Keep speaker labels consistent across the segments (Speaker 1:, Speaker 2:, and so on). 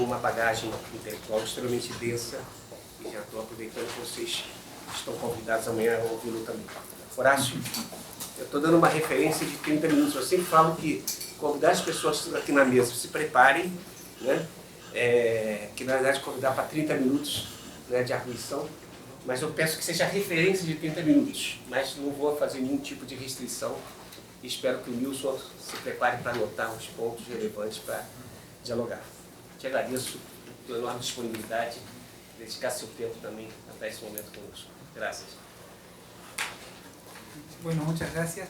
Speaker 1: tenho uma bagagem intelectual extremamente densa e já estou aproveitando que vocês estão convidados amanhã a ouvi-lo também. Horácio, eu estou dando uma referência de 30 minutos. Eu sempre falo que convidar as pessoas aqui na mesa, se preparem, né? Que na verdade convidar para 30 minutos, né, de arguição, mas eu peço que seja referência de 30 minutos, mas não vou fazer nenhum tipo de restrição. Espero que o Nilson se prepare para anotar os pontos relevantes para dialogar. Te agradeço pela enorme disponibilidade, dedicar seu tempo também até esse momento conosco. Gracias.
Speaker 2: Bueno, muchas gracias.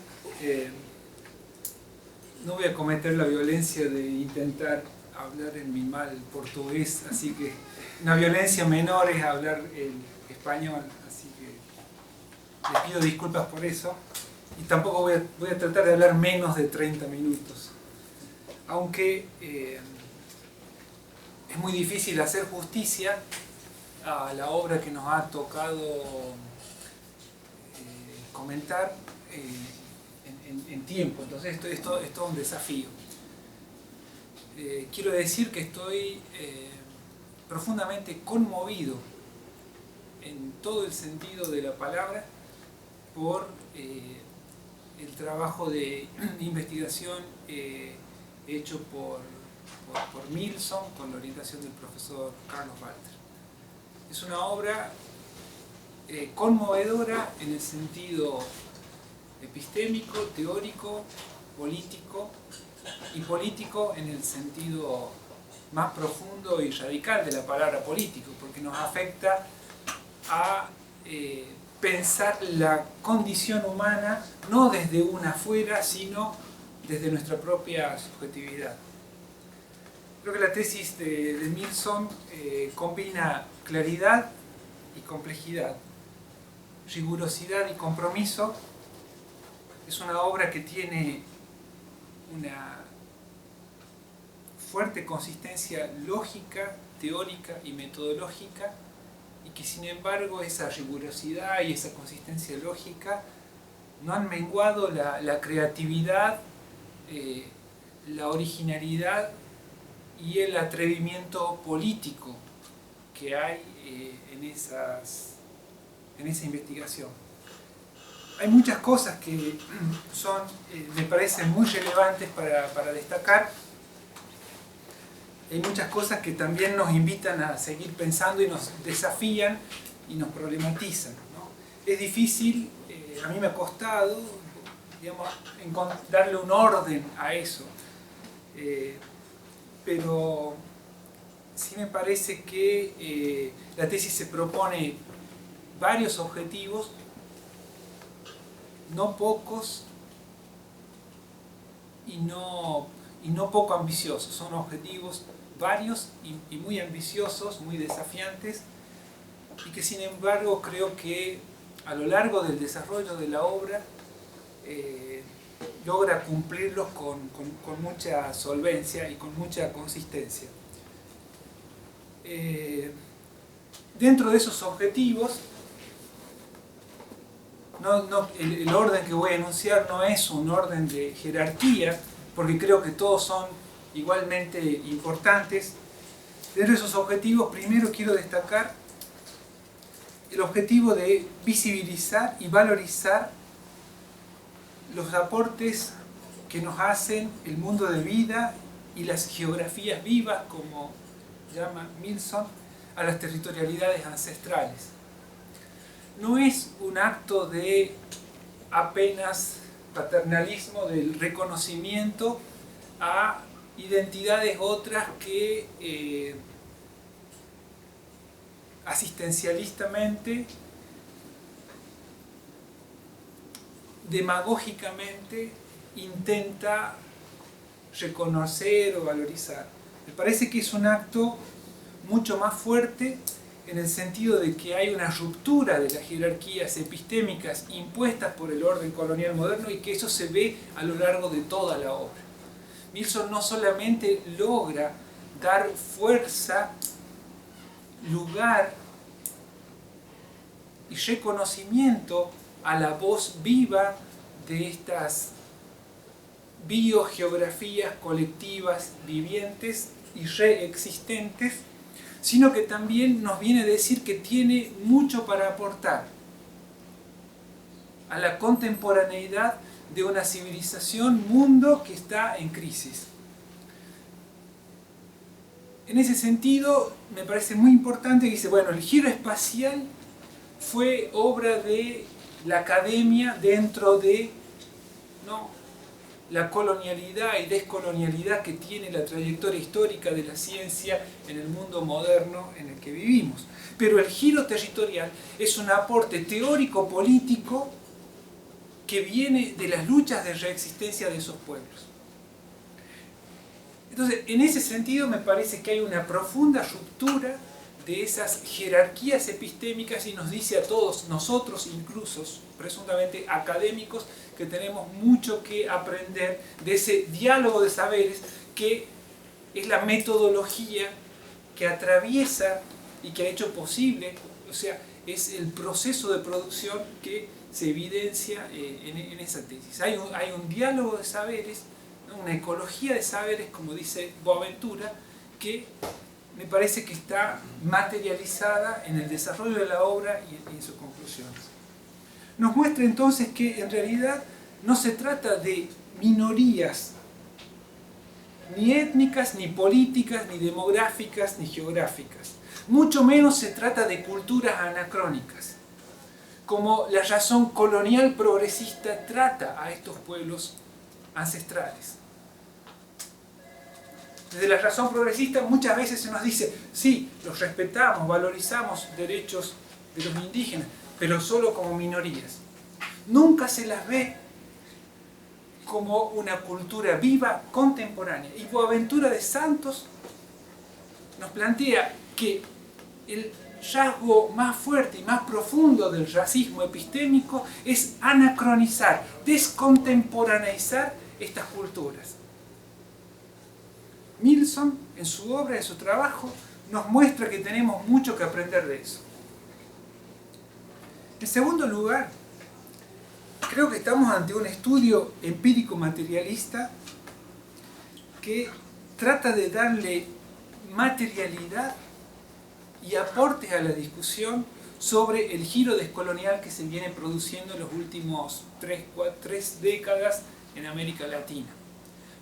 Speaker 2: No voy a cometer la violencia de intentar hablar en mi mal portugués, así que una violencia menor es hablar el español, así que les pido disculpas por eso. Y tampoco voy a tratar de hablar menos de 30 minutos. Aunque es muy difícil hacer justicia a la obra que nos ha tocado comentar en tiempo. Entonces esto es todo un desafío. Quiero decir que estoy profundamente conmovido en todo el sentido de la palabra por el trabajo de investigación hecho por Milson con la orientación del profesor Carlos Walter. Es una obra conmovedora en el sentido epistémico, teórico, político, y político en el sentido más profundo y radical de la palabra político, porque nos afecta a pensar la condición humana no desde una afuera, sino desde nuestra propia subjetividad. Creo que la tesis de Milson combina claridad y complejidad, rigurosidad y compromiso. Es una obra que tiene una fuerte consistencia lógica, teórica y metodológica, y que sin embargo esa rigurosidad y esa consistencia lógica no han menguado la creatividad, la originalidad y el atrevimiento político que hay en esa investigación. Hay muchas cosas que son, me parecen muy relevantes para destacar. Hay muchas cosas que también nos invitan a seguir pensando y nos desafían y nos problematizan, ¿no? Es difícil, a mí me ha costado, digamos, darle un orden a eso, pero sí me parece que la tesis se propone varios objetivos, no pocos y no poco ambiciosos. Son objetivos varios y muy ambiciosos, muy desafiantes, y que sin embargo creo que a lo largo del desarrollo de la obra logra cumplirlos con mucha solvencia y con mucha consistencia. Dentro de esos objetivos, el orden que voy a enunciar no es un orden de jerarquía, porque creo que todos son igualmente importantes. Dentro de esos objetivos, primero quiero destacar el objetivo de visibilizar y valorizar los aportes que nos hacen el mundo de vida y las geografías vivas, como llama Milson, a las territorialidades ancestrales. No es un acto de apenas paternalismo, del reconocimiento a identidades otras que asistencialistamente, demagógicamente intenta reconocer o valorizar. Me parece que es un acto mucho más fuerte en el sentido de que hay una ruptura de las jerarquías epistémicas impuestas por el orden colonial moderno, y que eso se ve a lo largo de toda la obra. Milson no solamente logra dar fuerza, lugar y reconocimiento a la voz viva de estas biogeografías colectivas vivientes y reexistentes, sino que también nos viene a decir que tiene mucho para aportar a la contemporaneidad de una civilización, mundo que está en crisis. En ese sentido, me parece muy importante que dice, bueno, el giro espacial fue obra de la academia dentro de, ¿no?, la colonialidad y descolonialidad que tiene la trayectoria histórica de la ciencia en el mundo moderno en el que vivimos. Pero el giro territorial es un aporte teórico-político que viene de las luchas de reexistencia de esos pueblos. Entonces, en ese sentido me parece que hay una profunda ruptura de esas jerarquías epistémicas y nos dice a todos, nosotros incluso, presuntamente académicos, que tenemos mucho que aprender de ese diálogo de saberes que es la metodología que atraviesa y que ha hecho posible, o sea, es el proceso de producción que se evidencia en esa tesis. Hay un diálogo de saberes, ¿no?, una ecología de saberes, como dice Boaventura, que me parece que está materializada en el desarrollo de la obra y en sus conclusiones. Nos muestra entonces que en realidad no se trata de minorías, ni étnicas, ni políticas, ni demográficas, ni geográficas. Mucho menos se trata de culturas anacrónicas, como la razón colonial progresista trata a estos pueblos ancestrales. Desde la razón progresista muchas veces se nos dice, sí, los respetamos, valorizamos derechos de los indígenas, pero solo como minorías. Nunca se las ve como una cultura viva, contemporánea. Y Boaventura de Santos nos plantea que el rasgo más fuerte y más profundo del racismo epistémico es anacronizar, descontemporaneizar estas culturas. Milson, en su obra, en su trabajo, nos muestra que tenemos mucho que aprender de eso. En segundo lugar, creo que estamos ante un estudio empírico-materialista que trata de darle materialidad y aportes a la discusión sobre el giro descolonial que se viene produciendo en los últimos tres décadas en América Latina.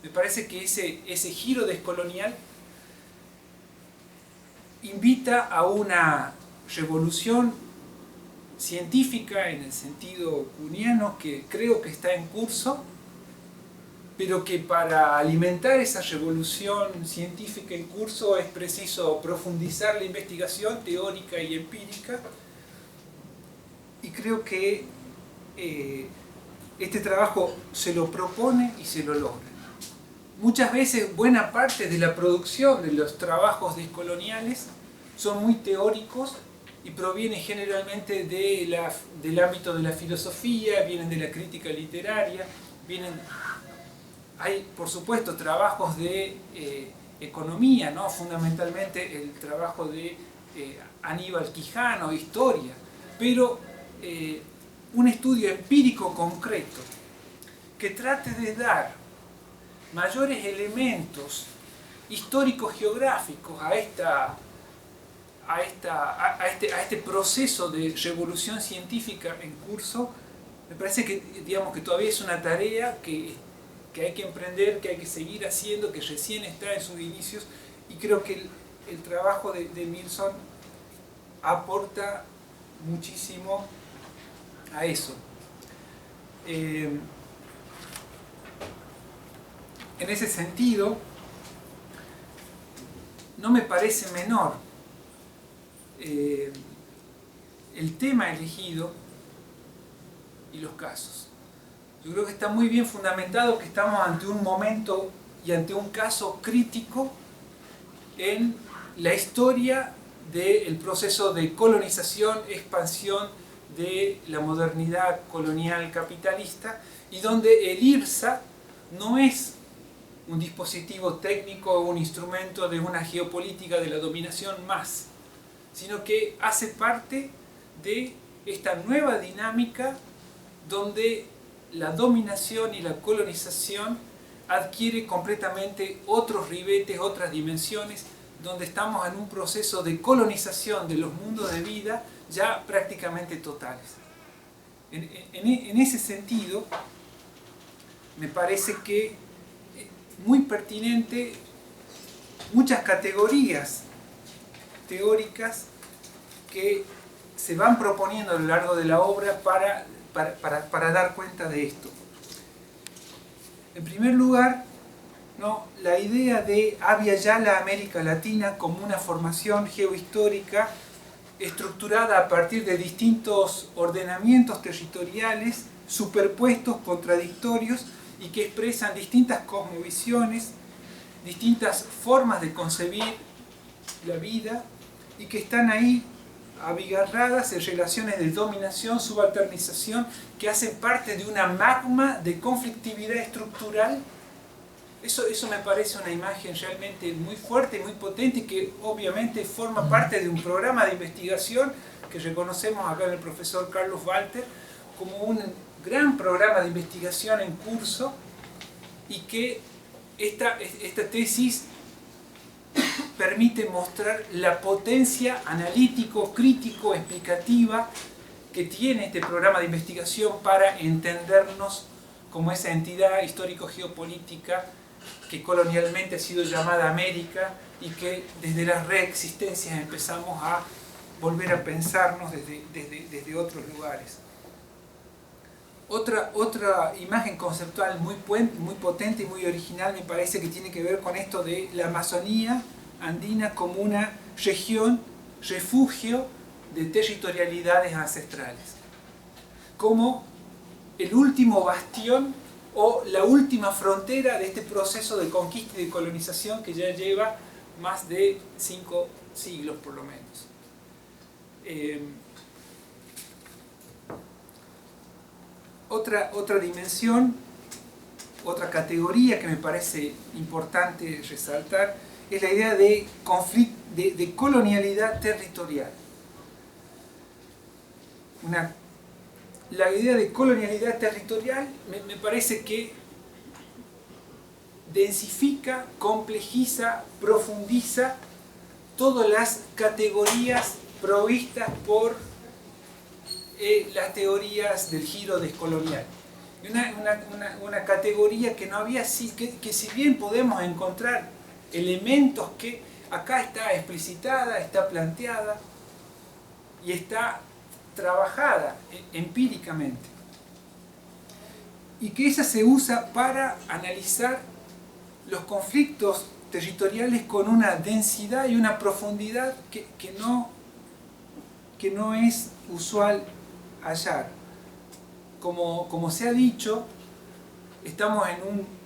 Speaker 2: Me parece que ese giro descolonial invita a una revolución científica en el sentido kuhniano que creo que está en curso, pero que para alimentar esa revolución científica en curso es preciso profundizar la investigación teórica y empírica, y creo que este trabajo se lo propone y se lo logra. Muchas veces buena parte de la producción de los trabajos descoloniales son muy teóricos y provienen generalmente del ámbito de la filosofía, vienen de la crítica literaria, hay por supuesto trabajos de economía, ¿no?, fundamentalmente el trabajo de Aníbal Quijano, historia, pero un estudio empírico concreto que trate de dar mayores elementos históricos geográficos a este proceso de revolución científica en curso, me parece que, digamos, que todavía es una tarea que hay que emprender, que hay que seguir haciendo, que recién está en sus inicios, y creo que el trabajo de Milson aporta muchísimo a eso. En ese sentido, no me parece menor el tema elegido y los casos. Yo creo que está muy bien fundamentado que estamos ante un momento y ante un caso crítico en la historia del proceso de colonización, expansión de la modernidad colonial capitalista, y donde el IRSA no es un dispositivo técnico o un instrumento de una geopolítica de la dominación más, sino que hace parte de esta nueva dinámica donde la dominación y la colonización adquiere completamente otros ribetes, otras dimensiones, donde estamos en un proceso de colonización de los mundos de vida ya prácticamente totales. En ese sentido, me parece que muy pertinente muchas categorías teóricas que se van proponiendo a lo largo de la obra para dar cuenta de esto. En primer lugar, ¿no?, la idea de Abya Yala América Latina como una formación geohistórica estructurada a partir de distintos ordenamientos territoriales superpuestos, contradictorios, y que expresan distintas cosmovisiones, distintas formas de concebir la vida, y que están ahí abigarradas en relaciones de dominación, subalternización, que hacen parte de una magma de conflictividad estructural. Eso me parece una imagen realmente muy fuerte, muy potente, y que obviamente forma parte de un programa de investigación que reconocemos acá en el profesor Carlos Walter como un gran programa de investigación en curso, y que esta tesis permite mostrar la potencia analítico, crítico, explicativa que tiene este programa de investigación para entendernos como esa entidad histórico-geopolítica que colonialmente ha sido llamada América, y que desde las reexistencias empezamos a volver a pensarnos desde otros lugares. Otra imagen conceptual muy potente y muy original me parece que tiene que ver con esto de la Amazonía andina como una región, refugio de territorialidades ancestrales, como el último bastión o la última frontera de este proceso de conquista y de colonización que ya lleva más de 5 siglos por lo menos. Otra dimensión, otra categoría que me parece importante resaltar es la idea de colonialidad territorial. La idea de colonialidad territorial me parece que densifica, complejiza, profundiza todas las categorías provistas por las teorías del giro descolonial. Una categoría que no había, que si bien podemos encontrar elementos que acá está explicitada, está planteada y está trabajada empíricamente, y que esa se usa para analizar los conflictos territoriales con una densidad y una profundidad que no es usual hallar. Como se ha dicho, estamos en un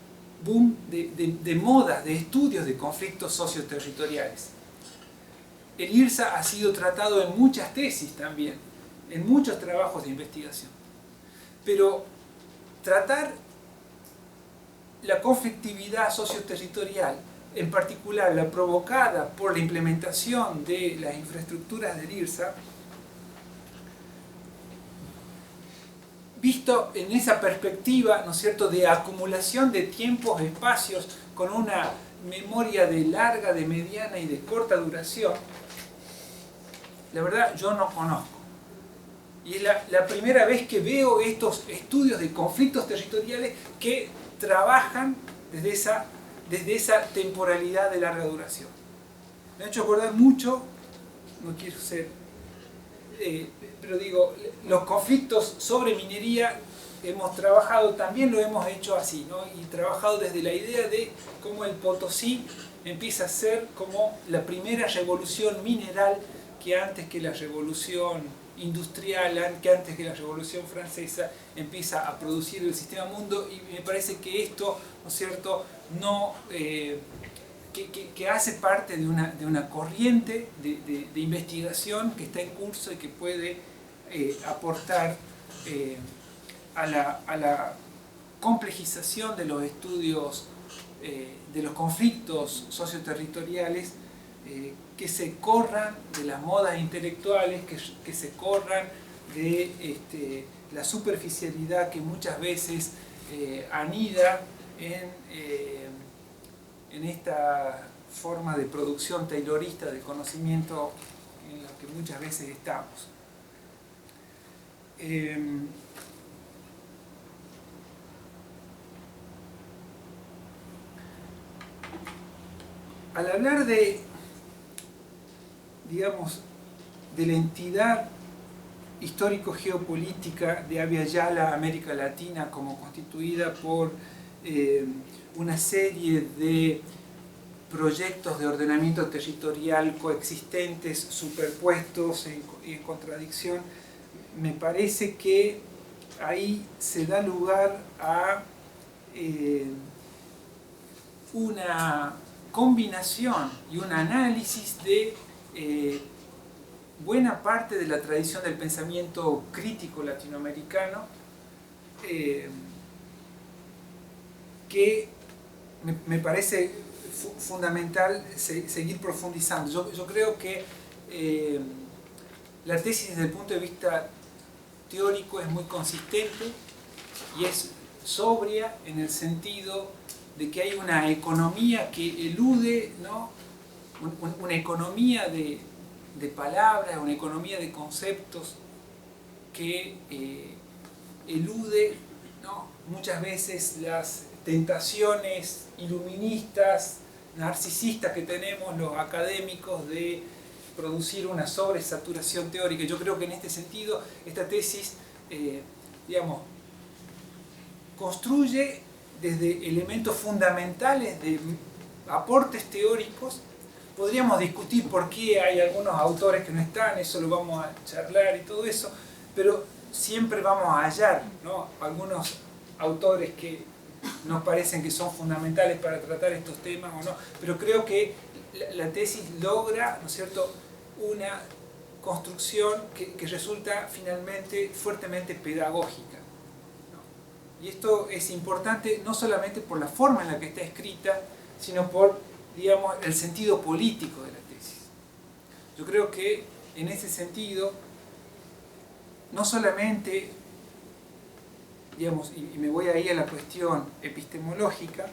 Speaker 2: boom de modas, de estudios de conflictos socioterritoriales. El IRSA ha sido tratado en muchas tesis también, en muchos trabajos de investigación. Pero tratar la conflictividad socioterritorial, en particular la provocada por la implementación de las infraestructuras del IRSA, visto en esa perspectiva, ¿no es cierto?, de acumulación de tiempos, espacios, con una memoria de larga, de mediana y de corta duración, la verdad yo no conozco. Y es la primera vez que veo estos estudios de conflictos territoriales que trabajan desde esa temporalidad de larga duración. Me ha hecho acordar mucho, no quiero ser... pero digo, los conflictos sobre minería hemos trabajado, también lo hemos hecho así, ¿no? Y trabajado desde la idea de cómo el Potosí empieza a ser como la primera revolución mineral que antes que la revolución industrial, que antes que la revolución francesa empieza a producir el sistema mundo, y me parece que esto, ¿no es cierto?, que hace parte de una corriente de investigación que está en curso y que puede aportar a la complejización de los estudios de los conflictos socioterritoriales, que se corran de las modas intelectuales, que se corran de la superficialidad que muchas veces anida en esta forma de producción taylorista del conocimiento en la que muchas veces estamos. Al hablar de, digamos, de la entidad histórico-geopolítica de Abya Yala, América Latina, como constituida por una serie de proyectos de ordenamiento territorial coexistentes, superpuestos y en contradicción, me parece que ahí se da lugar a una combinación y un análisis de buena parte de la tradición del pensamiento crítico latinoamericano, que me parece fundamental seguir profundizando. Yo creo que la tesis desde el punto de vista teórico es muy consistente y es sobria en el sentido de que hay una economía que elude, ¿no? Una economía de palabras, una economía de conceptos que elude, ¿no?, muchas veces las tentaciones iluministas, narcisistas que tenemos los académicos de producir una sobresaturación teórica. Yo creo que en este sentido esta tesis, digamos, construye desde elementos fundamentales de aportes teóricos. Podríamos discutir por qué hay algunos autores que no están, eso lo vamos a charlar y todo eso, pero siempre vamos a hallar, ¿no?, algunos autores que nos parecen que son fundamentales para tratar estos temas o no, pero creo que la tesis logra, ¿no es cierto?, una construcción que resulta finalmente fuertemente pedagógica, ¿no? Y esto es importante no solamente por la forma en la que está escrita, sino por, digamos, el sentido político de la tesis. Yo creo que en ese sentido, no solamente, digamos, y me voy ahí a la cuestión epistemológica,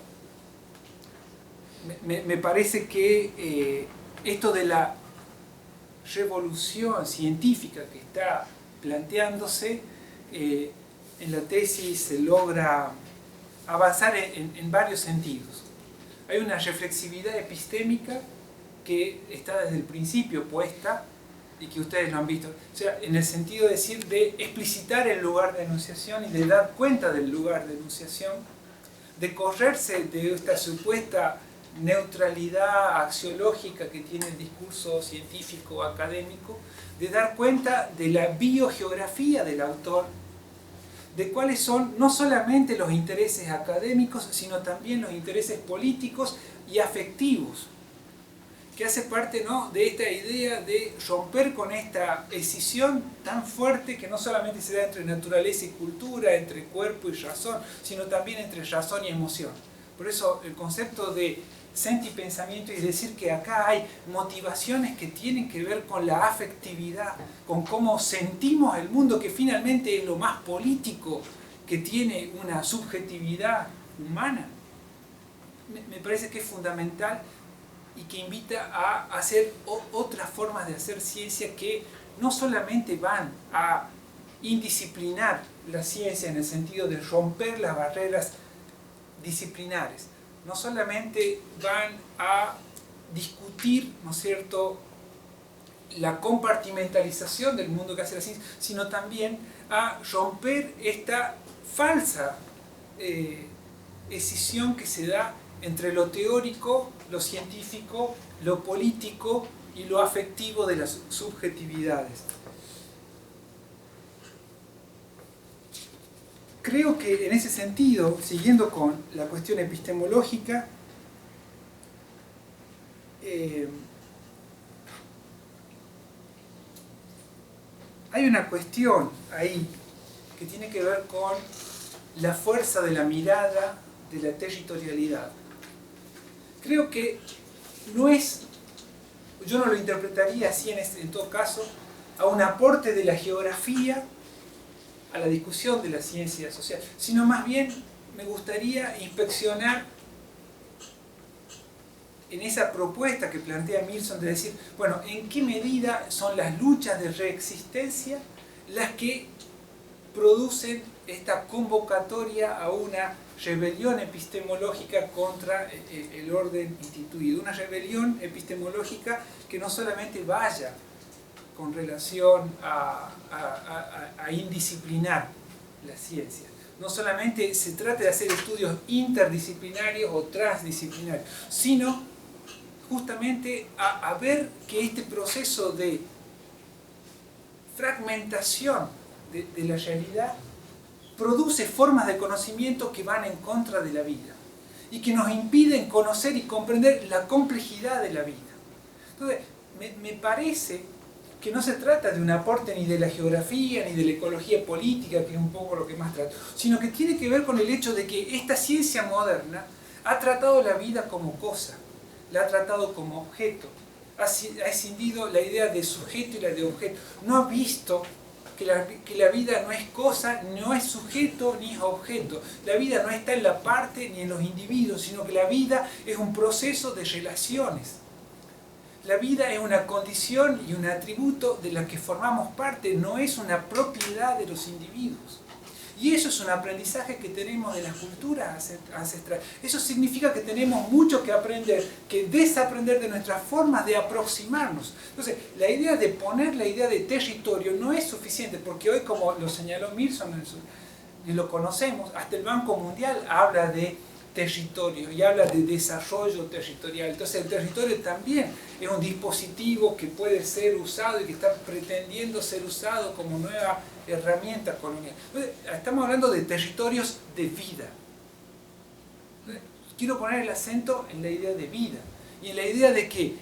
Speaker 2: me parece que esto de la revolución científica que está planteándose, en la tesis se logra avanzar en varios sentidos. Hay una reflexividad epistémica que está desde el principio puesta y que ustedes lo han visto. O sea, en el sentido de decir, de explicitar el lugar de enunciación y de dar cuenta del lugar de enunciación, de correrse de esta supuesta neutralidad axiológica que tiene el discurso científico académico, de dar cuenta de la biogeografía del autor, de cuáles son no solamente los intereses académicos, sino también los intereses políticos y afectivos, que hace parte, ¿no?, de esta idea de romper con esta escisión tan fuerte que no solamente se da entre naturaleza y cultura, entre cuerpo y razón, sino también entre razón y emoción. Por eso el concepto de sentipensamiento es decir que acá hay motivaciones que tienen que ver con la afectividad, con cómo sentimos el mundo, que finalmente es lo más político, que tiene una subjetividad humana. Me parece que es fundamental y que invita a hacer otras formas de hacer ciencia que no solamente van a indisciplinar la ciencia en el sentido de romper las barreras disciplinares, no solamente van a discutir, ¿no es cierto?, la compartimentalización del mundo que hace la ciencia, sino también a romper esta falsa escisión que se da entre lo teórico, lo científico, lo político y lo afectivo de las subjetividades. Creo que en ese sentido, siguiendo con la cuestión epistemológica, hay una cuestión ahí que tiene que ver con la fuerza de la mirada de la territorialidad. Creo que no es, yo no lo interpretaría así en todo caso, a un aporte de la geografía a la discusión de la ciencia social, sino más bien me gustaría inspeccionar en esa propuesta que plantea Milson de decir, bueno, ¿en qué medida son las luchas de reexistencia las que producen esta convocatoria a una rebelión epistemológica contra el orden instituido? Una rebelión epistemológica que no solamente vaya con relación a indisciplinar la ciencia, no solamente se trata de hacer estudios interdisciplinarios o transdisciplinarios, sino justamente a ver que este proceso de fragmentación de la realidad produce formas de conocimiento que van en contra de la vida y que nos impiden conocer y comprender la complejidad de la vida. Entonces, me parece que no se trata de un aporte ni de la geografía ni de la ecología política, que es un poco lo que más trato, sino que tiene que ver con el hecho de que esta ciencia moderna ha tratado la vida como cosa, la ha tratado como objeto, ha escindido la idea de sujeto y la de objeto, no ha visto que la vida no es cosa, no es sujeto ni es objeto. La vida no está en la parte ni en los individuos, sino que la vida es un proceso de relaciones. La vida es una condición y un atributo de la que formamos parte, no es una propiedad de los individuos. Y eso es un aprendizaje que tenemos de la cultura ancestral. Eso significa que tenemos mucho que aprender, que desaprender de nuestras formas de aproximarnos. Entonces, la idea de poner la idea de territorio no es suficiente, porque hoy, como lo señaló Milson, y lo conocemos, hasta el Banco Mundial habla de territorio y habla de desarrollo territorial. Entonces, el territorio también es un dispositivo que puede ser usado y que está pretendiendo ser usado como nueva herramienta colonial. Entonces, estamos hablando de territorios de vida. Quiero poner el acento en la idea de vida y en la idea de que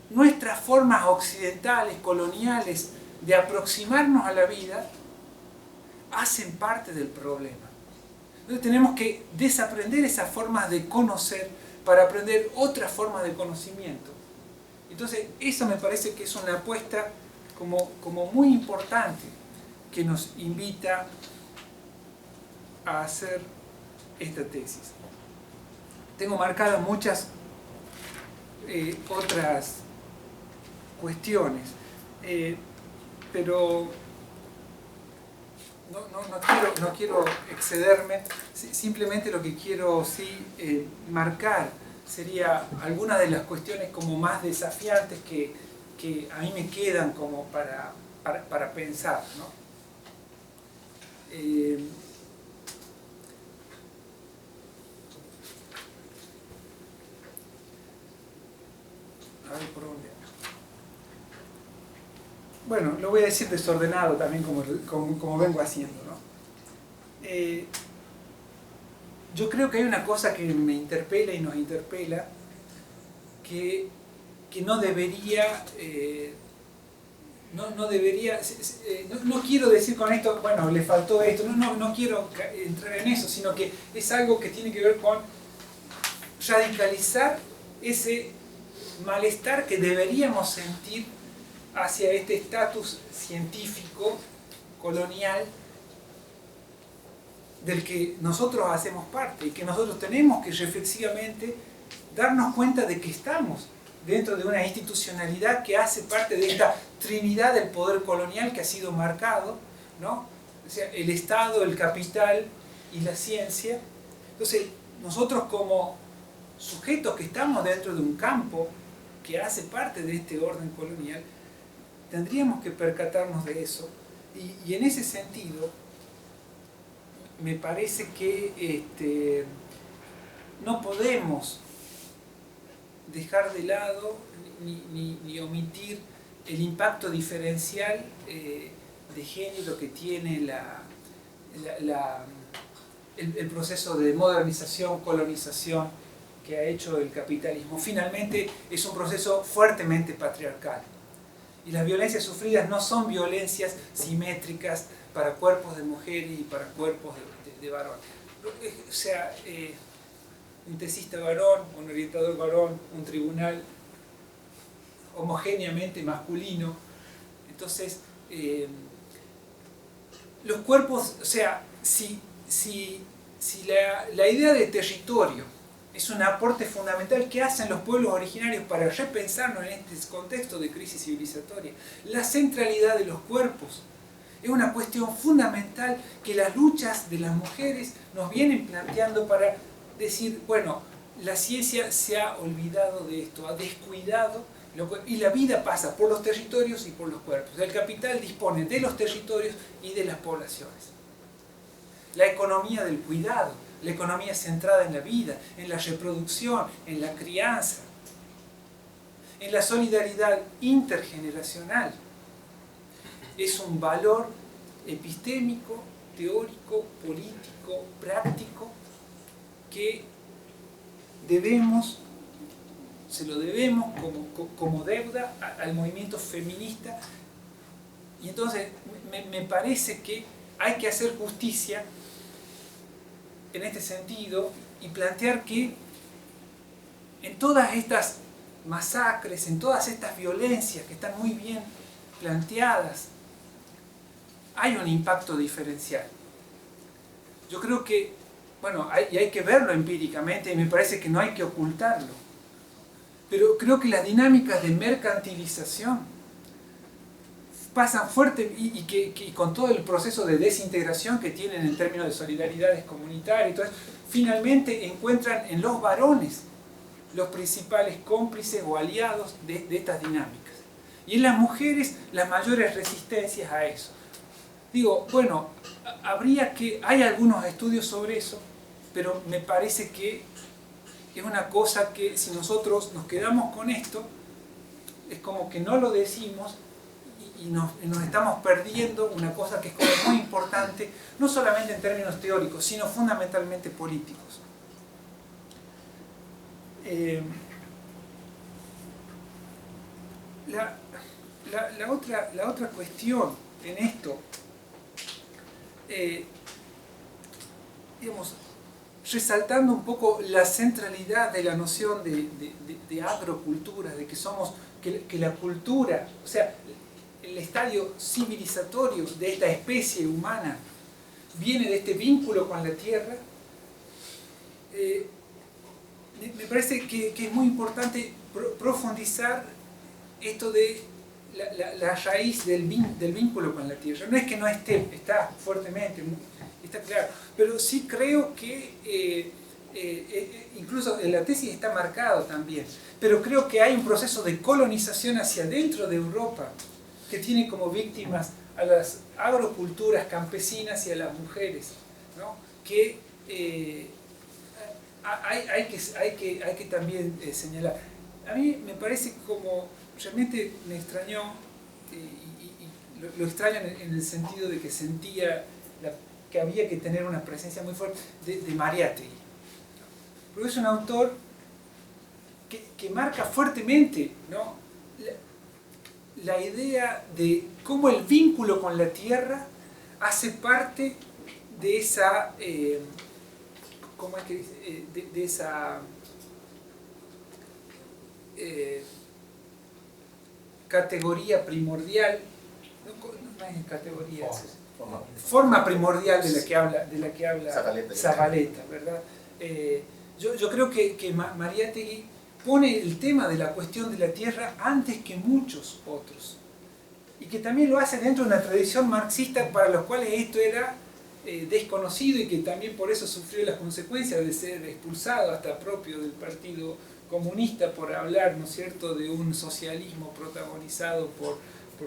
Speaker 2: nuestras formas occidentales, coloniales, de aproximarnos a la vida hacen parte del problema. Entonces tenemos que desaprender esas formas de conocer para aprender otras formas de conocimiento. Entonces eso me parece que es una apuesta como muy importante que nos invita a hacer esta tesis. Tengo marcadas muchas otras cuestiones, pero no quiero excederme. Simplemente lo que quiero marcar sería algunas de las cuestiones como más desafiantes que a mí me quedan como para pensar, ¿no? A ver por dónde. Bueno, lo voy a decir desordenado también como vengo haciendo, ¿no? Yo creo que hay una cosa que me interpela y nos interpela que no debería, no quiero decir con esto, bueno, le faltó esto, no quiero entrar en eso, sino que es algo que tiene que ver con radicalizar ese malestar que deberíamos sentir hacia este estatus científico colonial del que nosotros hacemos parte y que nosotros tenemos que reflexivamente darnos cuenta de que estamos dentro de una institucionalidad que hace parte de esta trinidad del poder colonial que ha sido marcado, ¿no? O sea, el Estado, el capital y la ciencia. Entonces, nosotros como sujetos que estamos dentro de un campo que hace parte de este orden colonial, tendríamos que percatarnos de eso y en ese sentido me parece que no podemos dejar de lado ni omitir el impacto diferencial de género que tiene el proceso de modernización, colonización que ha hecho el capitalismo. Finalmente es un proceso fuertemente patriarcal. Y las violencias sufridas no son violencias simétricas para cuerpos de mujeres y para cuerpos de varones. O sea, un tesista varón, un orientador varón, un tribunal homogéneamente masculino. Entonces, los cuerpos, o sea, si si la idea de territorio es un aporte fundamental que hacen los pueblos originarios para repensarnos en este contexto de crisis civilizatoria, la centralidad de los cuerpos es una cuestión fundamental que las luchas de las mujeres nos vienen planteando para decir, bueno, la ciencia se ha olvidado de esto, ha descuidado, y la vida pasa por los territorios y por los cuerpos. El capital dispone de los territorios y de las poblaciones. La economía del cuidado, la economía centrada en la vida, en la reproducción, en la crianza, en la solidaridad intergeneracional, es un valor epistémico, teórico, político, práctico que se lo debemos como deuda al movimiento feminista. Y entonces me parece que hay que hacer justicia en este sentido y plantear que en todas estas masacres, en todas estas violencias que están muy bien planteadas, hay un impacto diferencial. Yo creo que, bueno, hay que verlo empíricamente y me parece que no hay que ocultarlo. Pero creo que las dinámicas de mercantilización pasan fuerte y con todo el proceso de desintegración que tienen en términos de solidaridades comunitarias y todo eso, finalmente encuentran en los varones los principales cómplices o aliados de estas dinámicas. Y en las mujeres las mayores resistencias a eso. Digo, bueno, hay algunos estudios sobre eso, pero me parece que es una cosa que si nosotros nos quedamos con esto, es como que no lo decimos y nos estamos perdiendo una cosa que es como muy importante, no solamente en términos teóricos, sino fundamentalmente políticos. La otra cuestión en esto, digamos, resaltando un poco la centralidad de la noción de agrocultura, de que somos, que la cultura, o sea, el estadio civilizatorio de esta especie humana viene de este vínculo con la tierra. Me parece que es muy importante profundizar esto de la raíz del vínculo con la tierra. No es que no esté, está fuertemente, está claro, pero sí creo que incluso en la tesis está marcado también, pero creo que hay un proceso de colonización hacia adentro de Europa que tiene como víctimas a las agroculturas campesinas y a las mujeres, ¿no? Que hay que también señalar. A mí me parece como, realmente me extrañó, y lo extraño en el sentido de que sentía que había que tener una presencia muy fuerte de Mariátegui. Porque es un autor que marca fuertemente, ¿no?, la idea de cómo el vínculo con la tierra hace parte de esa, ¿cómo es que dice? De esa categoría primordial, no es categoría, forma primordial de la que habla Zavaleta, ¿verdad? Yo creo que Mariátegui pone el tema de la cuestión de la tierra antes que muchos otros, y que también lo hace dentro de una tradición marxista para los cuales esto era desconocido y que también por eso sufrió las consecuencias de ser expulsado hasta propio del Partido Comunista por hablar, ¿no es cierto?, de un socialismo protagonizado por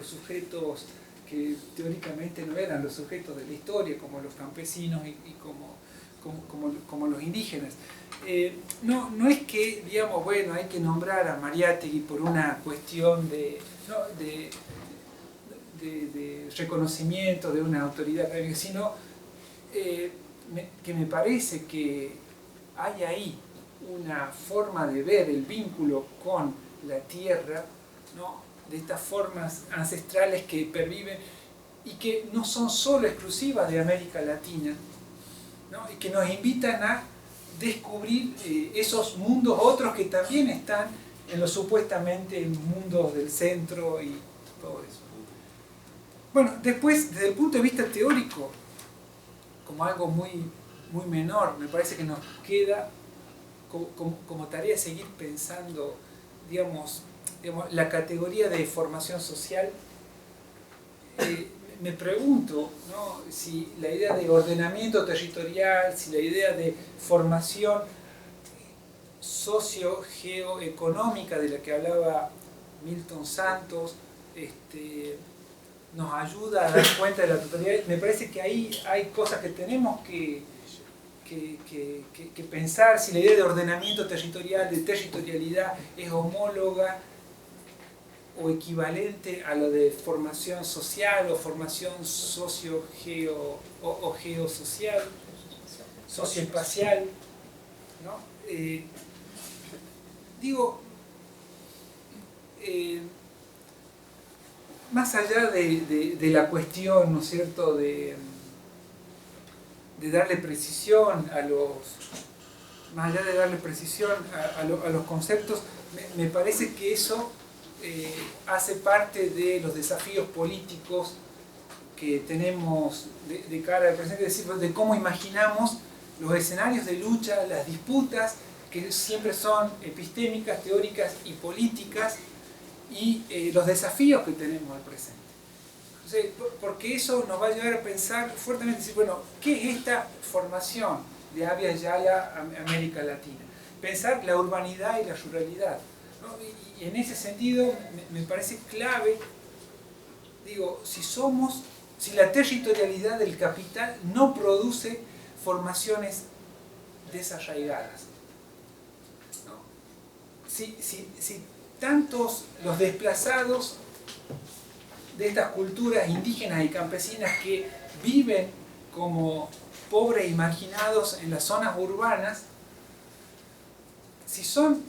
Speaker 2: sujetos que teóricamente no eran los sujetos de la historia, como los campesinos y como los indígenas. No es que, digamos, bueno, hay que nombrar a Mariátegui por una cuestión de reconocimiento de una autoridad académica, sino que me parece que hay ahí una forma de ver el vínculo con la tierra, ¿no?, de estas formas ancestrales que perviven y que no son solo exclusivas de América Latina, ¿no?, y que nos invitan a descubrir esos mundos otros que también están en los supuestamente mundos del centro y todo eso. Bueno, después, desde el punto de vista teórico, como algo muy, muy menor. Me parece que nos queda como tarea seguir pensando, digamos, la categoría de formación social. Me pregunto, ¿no?, si la idea de ordenamiento territorial, si la idea de formación socio-geoeconómica de la que hablaba Milton Santos nos ayuda a dar cuenta de la totalidad. Me parece que ahí hay cosas que tenemos que pensar, si la idea de ordenamiento territorial, de territorialidad, es homóloga o equivalente a lo de formación social o formación socio-geo o geosocial, socioespacial, ¿no? Más allá de la cuestión, ¿no es cierto?, de darle precisión a los, más allá de darle precisión a los conceptos, me parece que eso hace parte de los desafíos políticos que tenemos de cara al presente, es decir, de cómo imaginamos los escenarios de lucha, las disputas, que siempre son epistémicas, teóricas y políticas, y los desafíos que tenemos al presente. Entonces, porque eso nos va a llevar a pensar fuertemente, decir, bueno, ¿qué es esta formación de Abya Yala América Latina? Pensar la urbanidad y la ruralidad, ¿no? Y en ese sentido me parece clave, si la territorialidad del capital no produce formaciones desarraigadas, ¿no? Si tantos los desplazados de estas culturas indígenas y campesinas que viven como pobres y marginados en las zonas urbanas, si son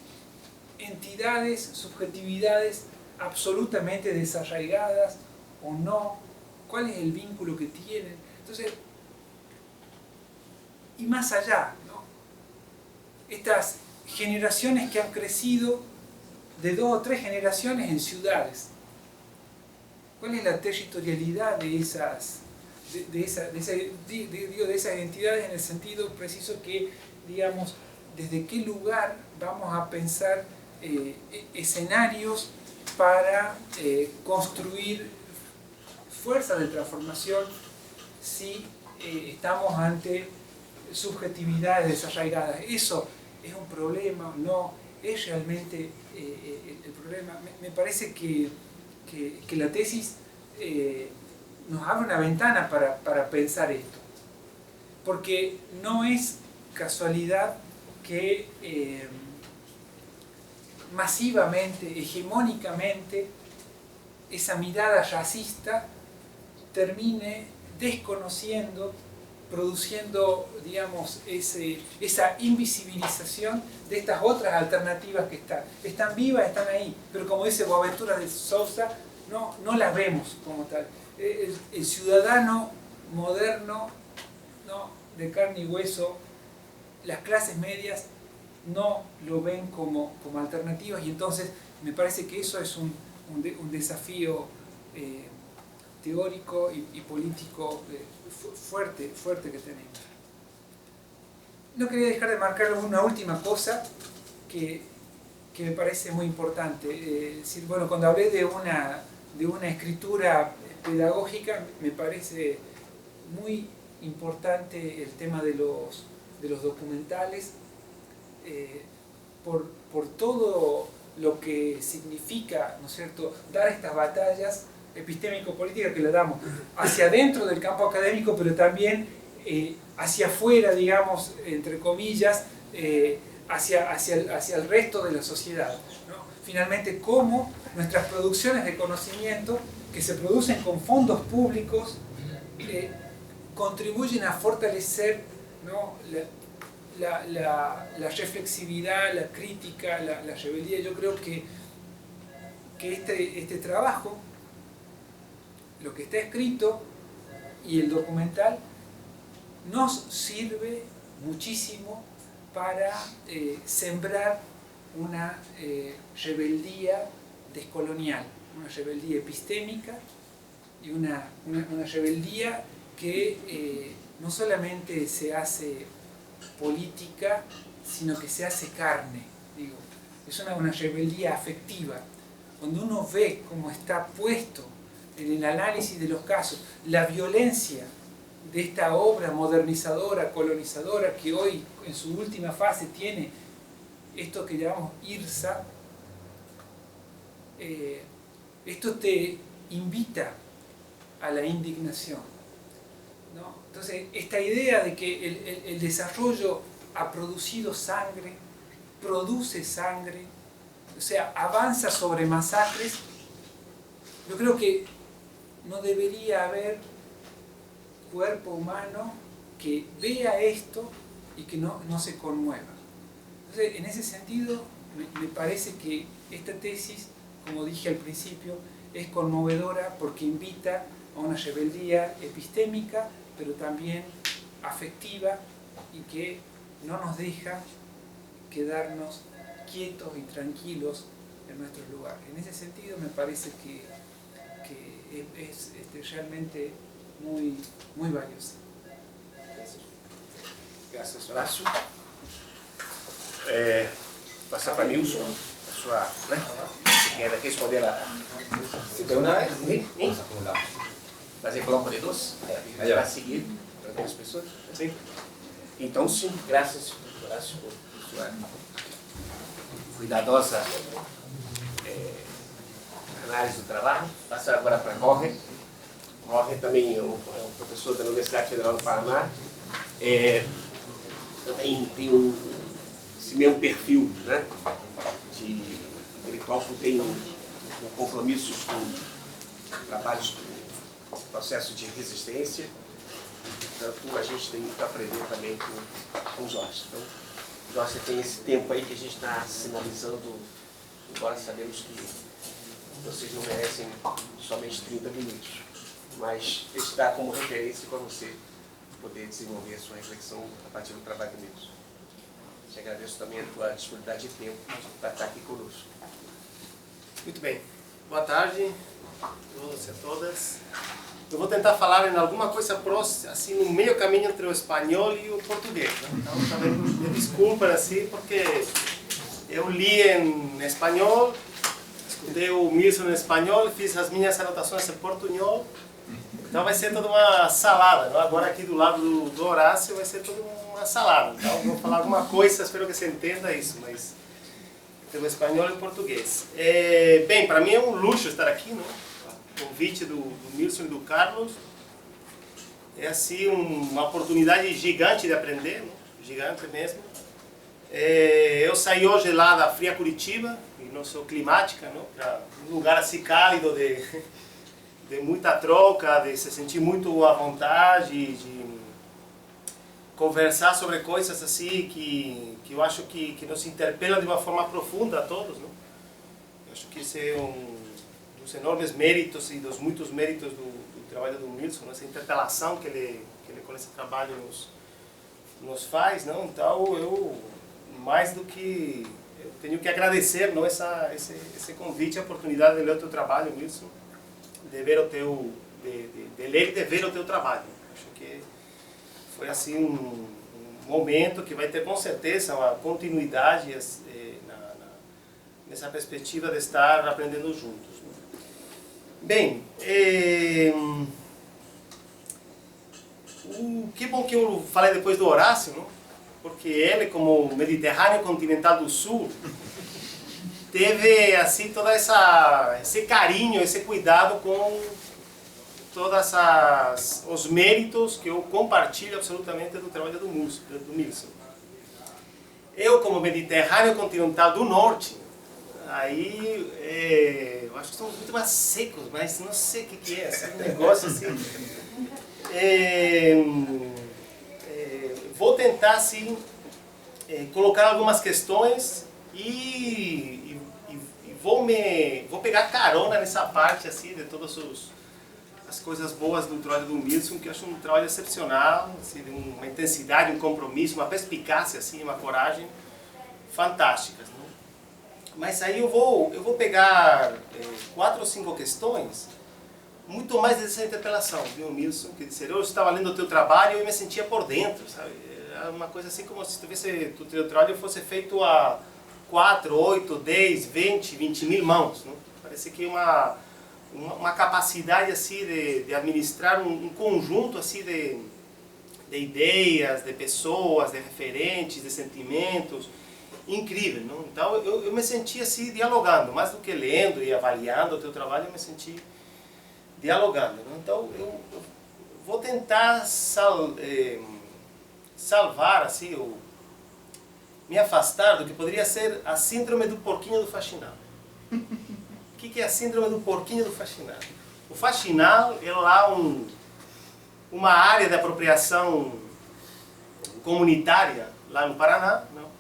Speaker 2: entidades, subjetividades absolutamente desarraigadas o no, cuál es el vínculo que tienen. Entonces, y más allá, ¿no?, estas generaciones que han crecido de 2 o 3 generaciones en ciudades, ¿cuál es la territorialidad de esas entidades, en el sentido preciso que, digamos, desde qué lugar vamos a pensar escenarios para construir fuerzas de transformación si estamos ante subjetividades desarraigadas? ¿Eso es un problema o no? ¿Es realmente el problema? Me parece que la tesis nos abre una ventana para pensar esto, porque no es casualidad que masivamente, hegemónicamente, esa mirada racista termine desconociendo, produciendo, digamos, esa invisibilización de estas otras alternativas que están vivas, están ahí, pero como dice Boaventura de Sousa, no las vemos como tal. El ciudadano moderno, ¿no?, de carne y hueso, las clases medias no lo ven como alternativas, y entonces me parece que eso es un desafío teórico y político fuerte que tenemos. No quería dejar de marcar una última cosa que me parece muy importante. Decir, bueno, cuando hablé de una escritura pedagógica, me parece muy importante el tema de los documentales, por todo lo que significa, ¿no es cierto?, dar estas batallas epistémico-políticas que le damos hacia adentro del campo académico, pero también hacia afuera, digamos, entre comillas, hacia el resto de la sociedad, ¿no? Finalmente, cómo nuestras producciones de conocimiento, que se producen con fondos públicos, contribuyen a fortalecer, ¿no?, la reflexividad, la crítica, la rebeldía. Yo creo que este trabajo, lo que está escrito y el documental, nos sirve muchísimo para sembrar una rebeldía descolonial, una rebeldía epistémica y una rebeldía que no solamente se hace política, sino que se hace carne. Digo, es una rebeldía afectiva. Cuando uno ve cómo está puesto en el análisis de los casos la violencia de esta obra modernizadora, colonizadora, que hoy en su última fase tiene esto que llamamos IRSA, esto te invita a la indignación, ¿no? Entonces, esta idea de que el desarrollo ha producido sangre, produce sangre, o sea, avanza sobre masacres, yo creo que no debería haber cuerpo humano que vea esto y que no se conmueva. Entonces, en ese sentido, me parece que esta tesis, como dije al principio, es conmovedora porque invita a una rebeldía epistémica, pero también afectiva, y que no nos deja quedarnos quietos y tranquilos en nuestros lugares. En ese sentido me parece que es realmente muy, muy valiosa.
Speaker 1: Gracias, Horácio. Passar para Nilson, a sua, né? Você quer responder a...
Speaker 3: Se tem uma vez?
Speaker 1: Fazer bloco de dois? Para seguir para algumas pessoas? Sim. Então, sim, graças, Horácio, por sua cuidadosa análise do trabalho. Passar agora para Jorge. Jorge também é um professor da Universidade Federal do Paraná. Também tem esse mesmo perfil, né? De intelectual que tem compromissos com trabalhos com processo de resistência. Portanto, a gente tem muito a aprender também com o Jorge. Então, Jorge, tem esse tempo aí que a gente está sinalizando, embora sabemos que vocês não merecem somente 30 minutos, mas está como referência para você poder desenvolver a sua reflexão a partir do trabalho do Nilson. Te agradeço também a tua disponibilidade de tempo para estar aqui conosco.
Speaker 4: Muito bem. Boa tarde a todos e a todas. Eu vou tentar falar em alguma coisa próxima, assim, no meio caminho entre o espanhol e o português. Né? Então, também me desculpem assim, porque eu li em espanhol, escutei o Nilson em espanhol, fiz as minhas anotações em portunhol. Então vai ser toda uma salada. Não? Agora aqui do lado do Horácio vai ser toda uma salada. Então vou falar alguma coisa, espero que você entenda isso, mas entre o espanhol e o português. Bem, para mim é um luxo estar aqui, não? O convite do Nilson e do Carlos. É assim uma oportunidade gigante de aprender, não? Gigante mesmo. Eu saí hoje lá da fria Curitiba, e não sou climática, não? Para um lugar assim cálido de muita troca, de se sentir muito à vontade, de conversar sobre coisas assim que eu acho que nos interpelam de uma forma profunda a todos, não? Eu acho que esse é um dos enormes méritos e dos muitos méritos do trabalho do Nilson, essa interpelação que ele com esse trabalho nos faz, não? Então eu mais do que eu tenho que agradecer, não, esse convite, a oportunidade de ler o teu trabalho, Nilson, de ver o teu de ler e de ver o teu trabalho. Acho que foi assim um momento que vai ter com certeza uma continuidade nessa perspectiva de estar aprendendo juntos. Bem, que bom que eu falei depois do Horácio, não? Porque ele, como Mediterrâneo continental do Sul, teve assim todo esse carinho, esse cuidado com todos os méritos que eu compartilho absolutamente do trabalho do Nilson. Eu, como Mediterrâneo continental do Norte, aí eu acho que somos muito mais secos, mas não sei o que é, esse negócio assim. Vou tentar assim colocar algumas questões e vou pegar carona nessa parte assim de todas as coisas boas do trabalho do Nilson, que eu acho um trabalho excepcional, assim, de uma intensidade, um compromisso, uma perspicácia, assim, uma coragem fantásticas. Né? Mas aí eu vou pegar 4 ou 5 questões muito mais dessa interpelação, viu, Nilson? Quer dizer, eu estava lendo o teu trabalho e me sentia por dentro, sabe? Era uma coisa assim como se o teu trabalho fosse feito a 4, 8, 10, 20 mil mãos, não? Parece que uma capacidade assim de administrar um conjunto assim de ideias, de pessoas, de referentes, de sentimentos, incrível, não? Então eu me senti assim dialogando, mais do que lendo e avaliando o teu trabalho, eu me senti dialogando, não? Então eu vou tentar salvar assim, me afastar do que poderia ser a síndrome do porquinho do Faxinal. O que é a síndrome do porquinho do Faxinal? O Faxinal é lá uma área de apropriação comunitária lá no Paraná, não?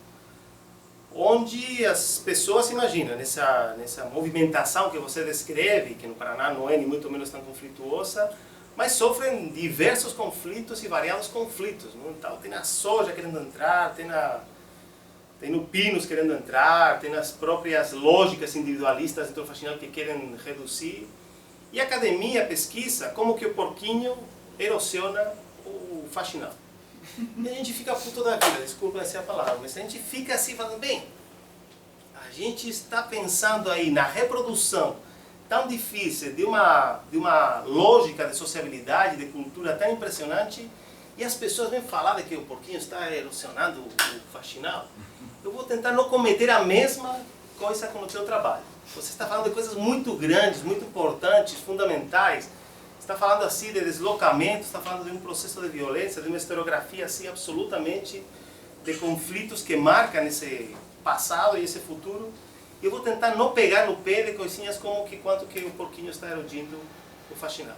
Speaker 4: Onde as pessoas, imagina, nessa movimentação que você descreve, que no Paraná não é nem muito menos tão conflituosa, mas sofrem diversos conflitos e variados conflitos, não? Então tem a soja querendo entrar, tem o Pinos querendo entrar, tem as próprias lógicas individualistas dentro do Faxinal que querem reduzir, e a academia, a pesquisa, como que o porquinho erosiona o Faxinal. E a gente fica puto da vida, desculpa essa palavra, mas a gente fica assim falando, bem, a gente está pensando aí na reprodução tão difícil de uma lógica de sociabilidade, de cultura tão impressionante, e as pessoas vêm falar de que o porquinho está erosionando o Faxinal. Eu vou tentar não cometer a mesma coisa com o teu trabalho. Você está falando de coisas muito grandes, muito importantes, fundamentais. Está falando assim de deslocamento, está falando de um processo de violência, de uma historiografia assim absolutamente de conflitos que marcam esse passado e esse futuro. E eu vou tentar não pegar no pé de coisinhas como que quanto que o porquinho está erodindo o Faxinal.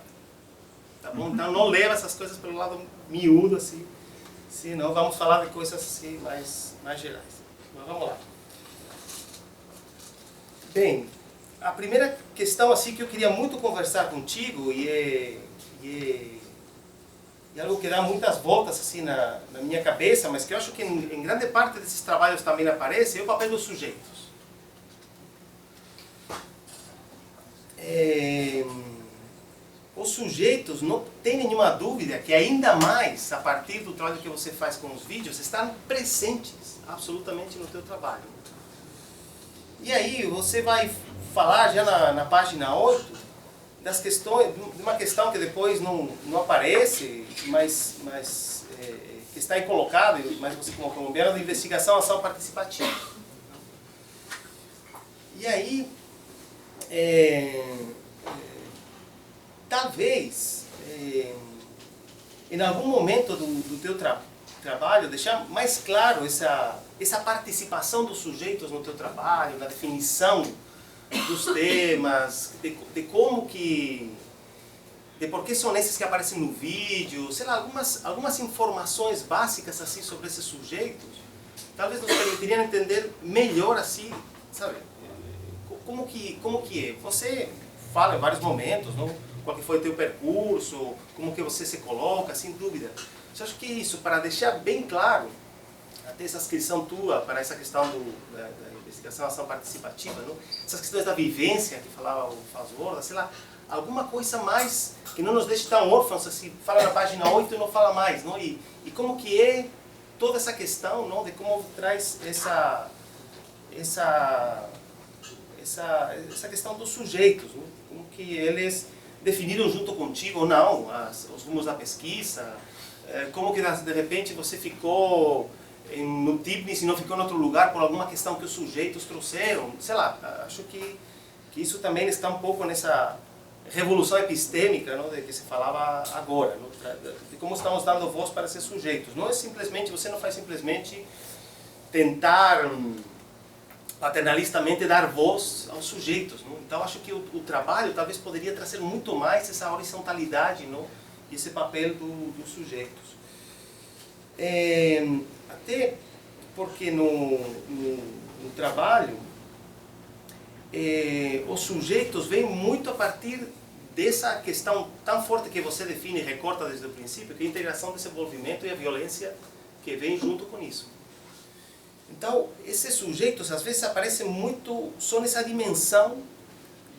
Speaker 4: Tá bom? Então não leva essas coisas pelo lado miúdo assim, senão vamos falar de coisas assim mais gerais. Mas vamos lá. Bem, a primeira questão assim que eu queria muito conversar contigo e algo que dá muitas voltas assim na minha cabeça, mas que eu acho que em grande parte desses trabalhos também aparece, é o papel dos sujeitos. Os sujeitos, não tem nenhuma dúvida que ainda mais a partir do trabalho que você faz com os vídeos, estão presentes absolutamente no teu trabalho. E aí você vai falar já na página 8 das questões, de uma questão que depois não aparece, mas que está aí colocada, mas você como colombiano, de investigação, ação participativa. E aí, talvez, em algum momento do teu trabalho, deixar mais claro essa participação dos sujeitos no teu trabalho, na definição dos temas, de como que, de por que são esses que aparecem no vídeo, sei lá, algumas informações básicas assim sobre esses sujeitos, talvez nos permitiriam entender melhor assim, sabe, como que é. Você fala em vários momentos, não? Qual que foi o teu percurso, como que você se coloca, sem dúvida. Eu acho que isso, para deixar bem claro, até essa inscrição tua, para essa questão da investigação, ação participativa, não? Essas questões da vivência, que falava o Fazorda, sei lá, alguma coisa mais que não nos deixe tão órfãos, assim, fala na página 8 e não fala mais, não? E como que é toda essa questão, não? De como traz essa questão dos sujeitos, não? Como que eles definiram junto contigo ou não os rumos da pesquisa, como que de repente você ficou no Tibnis e não ficou em outro lugar por alguma questão que os sujeitos trouxeram, sei lá, acho que isso também está um pouco nessa revolução epistêmica, não, de que se falava agora, não, de como estamos dando voz para esses sujeitos. Não é simplesmente, você não faz simplesmente tentar paternalistamente dar voz aos sujeitos, não? Então acho que o trabalho talvez poderia trazer muito mais essa horizontalidade, não? E esse papel dos sujeitos. Até porque no trabalho os sujeitos vêm muito a partir dessa questão tão forte que você define e recorta desde o princípio, que é a integração, desenvolvimento e a violência que vem junto com isso. Então, esses sujeitos às vezes aparecem muito só nessa dimensão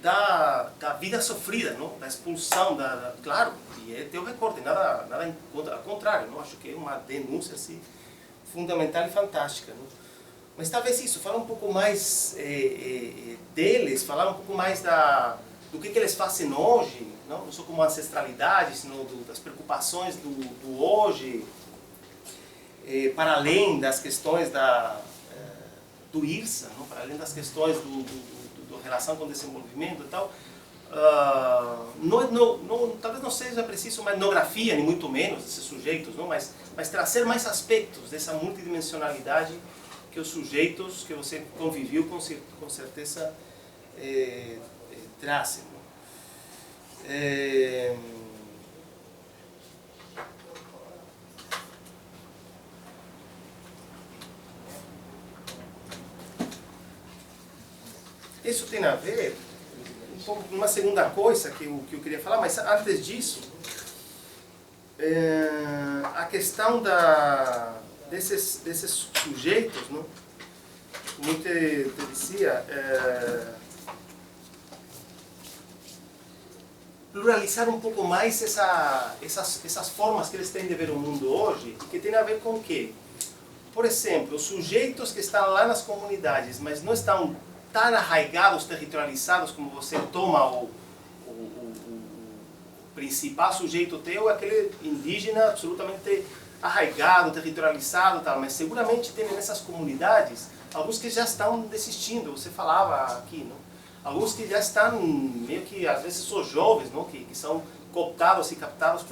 Speaker 4: da vida sofrida, não? Da expulsão, claro, e é teu recorte, nada ao contrário, não? Acho que é uma denúncia assim, fundamental e fantástica. Não? Mas talvez isso, falar um pouco mais deles, falar um pouco mais do que eles fazem hoje, não só como ancestralidade, sino das preocupações do hoje, para além das questões do IRSA, não? Para além das questões da relação com o desenvolvimento e tal. Talvez não seja preciso uma etnografia, nem muito menos, desses sujeitos, não? Mas trazer mais aspectos dessa multidimensionalidade que os sujeitos que você conviveu com certeza trazem. Isso tem a ver com uma segunda coisa que eu queria falar, mas antes disso, a questão desses sujeitos, não? Como eu te dizia, pluralizar um pouco mais essas formas que eles têm de ver o mundo hoje, que tem a ver com o quê? Por exemplo, os sujeitos que estão lá nas comunidades, mas não estão tão arraigados, territorializados, como você toma o principal sujeito teu, é aquele indígena absolutamente arraigado, territorializado, tal, mas seguramente tem nessas comunidades alguns que já estão desistindo, você falava aqui, não? Alguns que já estão meio que, às vezes, são jovens, não? Que são cooptados e captados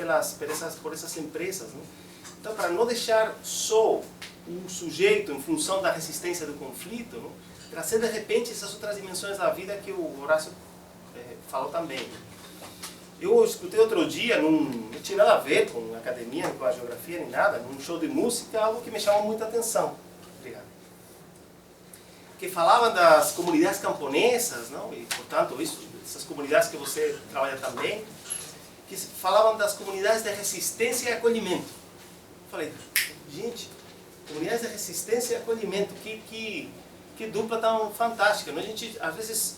Speaker 4: por essas empresas. Não? Então, para não deixar só o sujeito em função da resistência do conflito, não? Trazer de repente essas outras dimensões da vida que o Horácio falou também. Eu escutei outro dia, não tinha nada a ver com a academia, com a geografia, nem nada, num show de música, algo que me chamou muita atenção. Obrigado. Que falavam das comunidades camponesas, não? E, portanto, essas comunidades que você trabalha também, que falavam das comunidades de resistência e acolhimento. Falei, gente, comunidades de resistência e acolhimento, que dupla tão fantástica. Não? A gente, às vezes,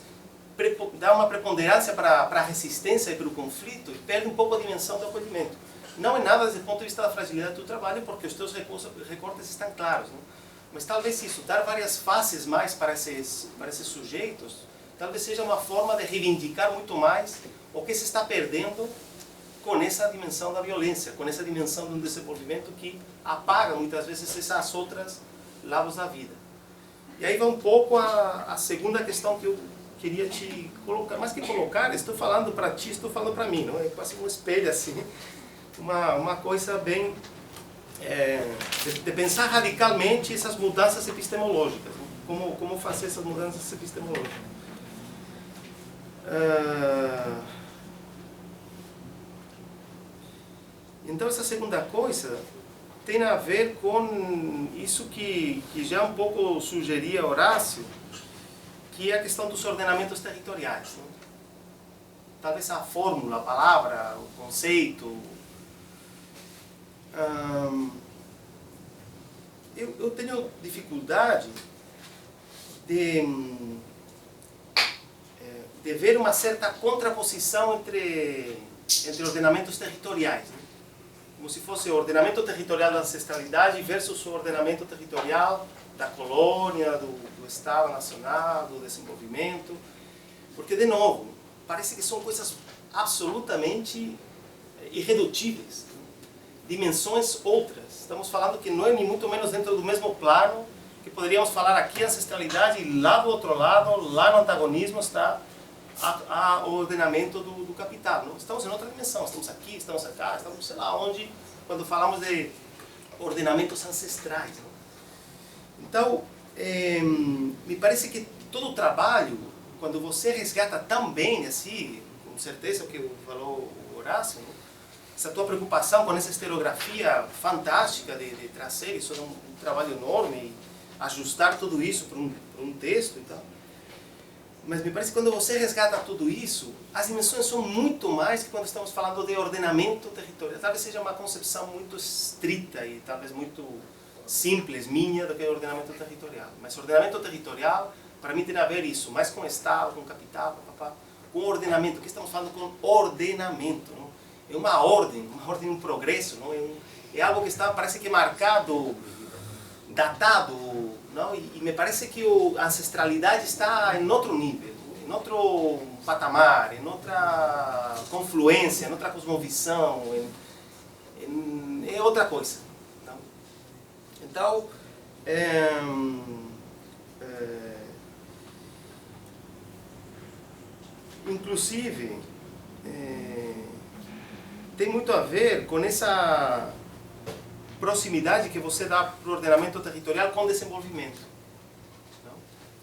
Speaker 4: dá uma preponderância para a resistência e para o conflito e perde um pouco a dimensão do acolhimento. Não é nada desde o ponto de vista da fragilidade do trabalho, porque os teus recortes estão claros. Não? Mas talvez isso, dar várias faces mais para esses sujeitos, talvez seja uma forma de reivindicar muito mais o que se está perdendo com essa dimensão da violência, com essa dimensão de um desenvolvimento que apaga muitas vezes essas outras lados da vida. E aí vai um pouco a segunda questão que eu queria te colocar, mais que colocar, estou falando para ti, estou falando para mim, não é quase um espelho assim, uma coisa bem de pensar radicalmente essas mudanças epistemológicas, como fazer essas mudanças epistemológicas. Então essa segunda coisa tem a ver com isso que já um pouco sugeria Horácio, que é a questão dos ordenamentos territoriais. Né? Talvez a fórmula, a palavra, o conceito. Eu tenho dificuldade de ver uma certa contraposição entre ordenamentos territoriais. Né? Como se fosse o ordenamento territorial da ancestralidade versus o ordenamento territorial da colônia, do Estado Nacional, do desenvolvimento. Porque, de novo, parece que são coisas absolutamente irredutíveis. Dimensões outras. Estamos falando que não é nem muito menos dentro do mesmo plano, que poderíamos falar aqui ancestralidade e lá do outro lado, lá no antagonismo, está o ordenamento do capital. Não? Estamos em outra dimensão, estamos aqui, estamos acá, estamos sei lá onde, quando falamos de ordenamentos ancestrais. Não? Então, me parece que todo o trabalho, quando você resgata tão bem, assim, com certeza o que falou o Horácio, não? Essa tua preocupação com essa historiografia fantástica de trazer, isso é um trabalho enorme, e ajustar tudo isso para um texto e tal. Mas me parece que quando você resgata tudo isso, as dimensões são muito mais que quando estamos falando de ordenamento territorial. Talvez seja uma concepção muito estrita e talvez muito simples, minha, do que o ordenamento territorial. Mas ordenamento territorial, para mim, tem a ver isso, mais com o Estado, com o capital, com ordenamento. Aqui estamos falando com ordenamento, não? É uma ordem, um progresso, não? É algo que está, parece que marcado, datado, não? E me parece que a ancestralidade está em outro nível, em outro patamar, em outra confluência, em outra cosmovisão, é outra coisa. Não? Então, inclusive, tem muito a ver com essa proximidade que você dá para o ordenamento territorial com o desenvolvimento. Não?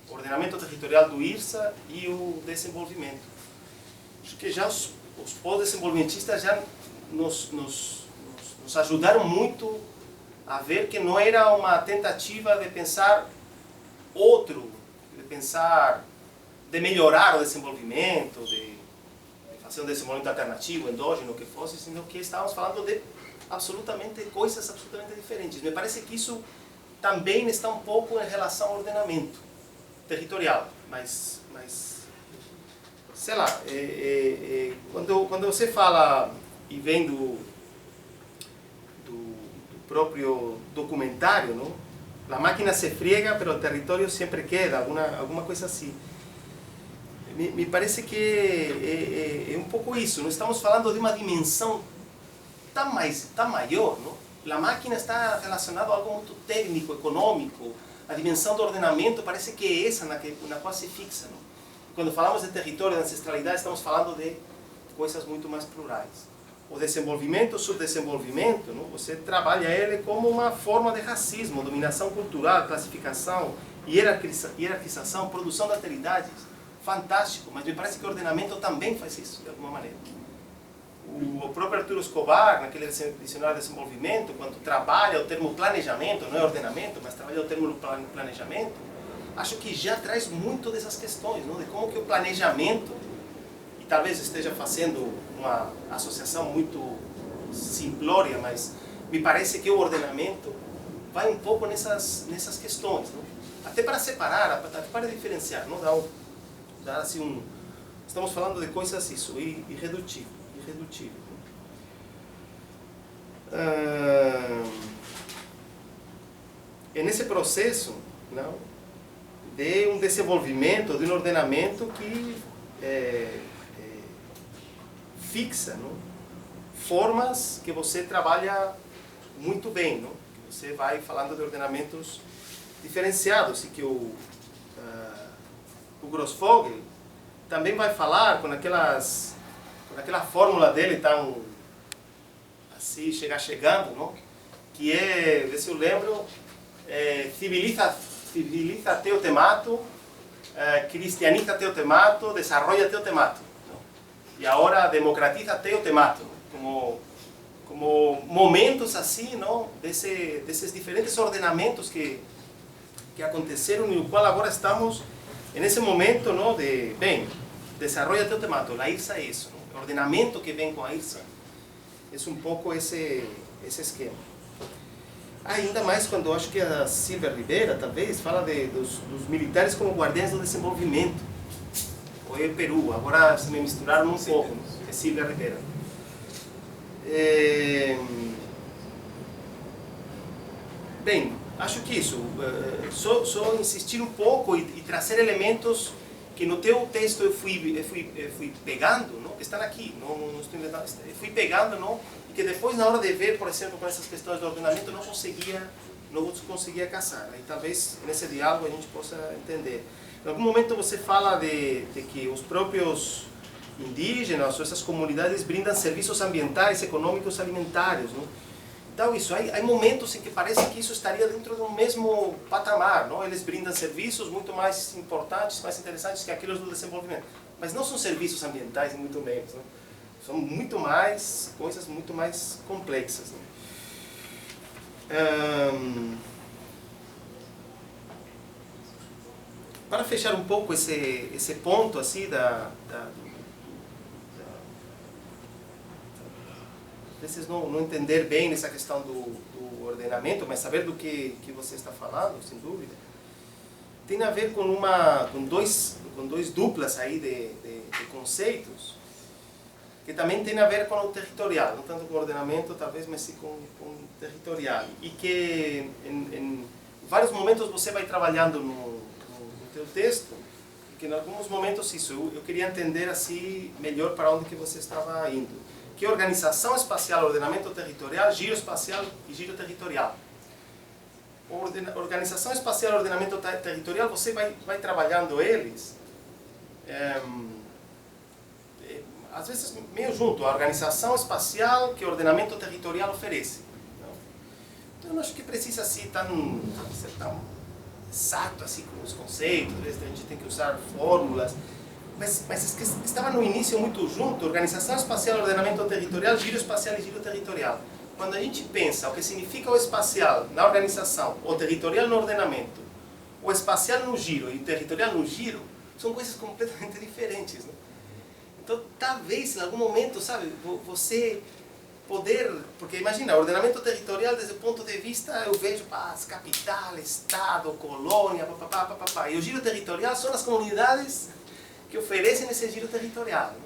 Speaker 4: O ordenamento territorial do IRSA e o desenvolvimento. Acho que já os pós-desenvolvimentistas já nos ajudaram muito a ver que não era uma tentativa de pensar outro, de melhorar o desenvolvimento, de fazer um desenvolvimento alternativo, endógeno, o que fosse, sino que estávamos falando de coisas absolutamente diferentes. Me parece que isso também está um pouco em relação ao ordenamento territorial, mas sei lá, quando você fala e vem do próprio documentário, não? A máquina se friega, mas o território sempre queda, alguma coisa assim. Me parece que é um pouco isso. Não estamos falando de uma dimensão tão maior, não? A máquina está relacionada a algo muito técnico, econômico. A dimensão do ordenamento parece que é essa na qual se fixa, não? Quando falamos de território, de ancestralidade, estamos falando de coisas muito mais plurais. O desenvolvimento, o subdesenvolvimento, não? Você trabalha ele como uma forma de racismo, dominação cultural, classificação, hierarquização, produção de alteridades. Fantástico, mas me parece que o ordenamento também faz isso, de alguma maneira. O próprio Arturo Escobar, naquele dicionário de desenvolvimento, quando trabalha o termo planejamento, não é ordenamento, mas trabalha o termo planejamento, acho que já traz muito dessas questões, não? De como que o planejamento, e talvez esteja fazendo uma associação muito simplória, mas me parece que o ordenamento vai um pouco nessas questões, não? Até para separar, até para diferenciar, não? Dar assim estamos falando de coisas isso, irredutível. É nesse processo, não, de um desenvolvimento, de um ordenamento que fixa, não, formas que você trabalha muito bem, não, que você vai falando de ordenamentos diferenciados e que o Grossfogel também vai falar com aquela fórmula dele tão assim, chegando, não? Que é, vê se eu lembro, civiliza teu temato, cristianiza teu temato, desarrolla teu temato, não? E agora democratiza teu temato, como momentos assim, não? Desses diferentes ordenamentos que aconteceram e no qual agora estamos nesse momento, não? De, bem, desarrolla teu temato, a IRSA é isso, não? O ordenamento que vem com a IRSA é um pouco esse esquema. Ainda mais quando eu acho que a Silvia Ribeira, talvez, fala dos militares como guardiães do desenvolvimento. Ou é Peru, agora se me misturaram um pouco, é Silvia Ribeira. Bem, acho que isso, só insistir um pouco e trazer elementos que no teu texto eu fui pegando, não? Que estão aqui, não estou inventando, eu fui pegando, não? E que depois na hora de ver, por exemplo, com essas questões do ordenamento, não conseguia casar. Aí talvez nesse diálogo a gente possa entender. Em algum momento você fala de que os próprios indígenas, ou essas comunidades brindam serviços ambientais, econômicos, alimentares, não? Então, isso, há momentos em que parece que isso estaria dentro de um mesmo patamar, não? Eles brindam serviços muito mais importantes, mais interessantes que aqueles do desenvolvimento. Mas não são serviços ambientais, muito menos, não? São muito mais, coisas muito mais complexas, não? Para fechar um pouco esse ponto, assim, vocês não entender bem nessa questão do ordenamento, mas saber do que você está falando, sem dúvida. tem a ver com dois duplas aí de conceitos, que também tem a ver com o territorial, não tanto com o ordenamento, talvez, mas sim com o territorial. E que em vários momentos você vai trabalhando no teu texto, e que em alguns momentos isso, eu queria entender assim melhor para onde que você estava indo. Que organização espacial, ordenamento territorial, giro espacial e giro territorial. Organização espacial e ordenamento territorial, você vai trabalhando eles, às vezes meio junto, a organização espacial que o ordenamento territorial oferece. Então eu não acho que precisa assim, ser tão exato assim, com os conceitos, às vezes a gente tem que usar fórmulas, mas estava no início muito junto, organização espacial, ordenamento territorial, giro espacial e giro territorial. Quando a gente pensa o que significa o espacial na organização, o territorial no ordenamento, o espacial no giro e o territorial no giro, são coisas completamente diferentes, né? Então, talvez, em algum momento, sabe, você poder... Porque, imagina, ordenamento territorial, desde o ponto de vista, eu vejo as capital, estado, colônia, papapá. E o giro territorial são as comunidades que oferecem esse giro territorial, né?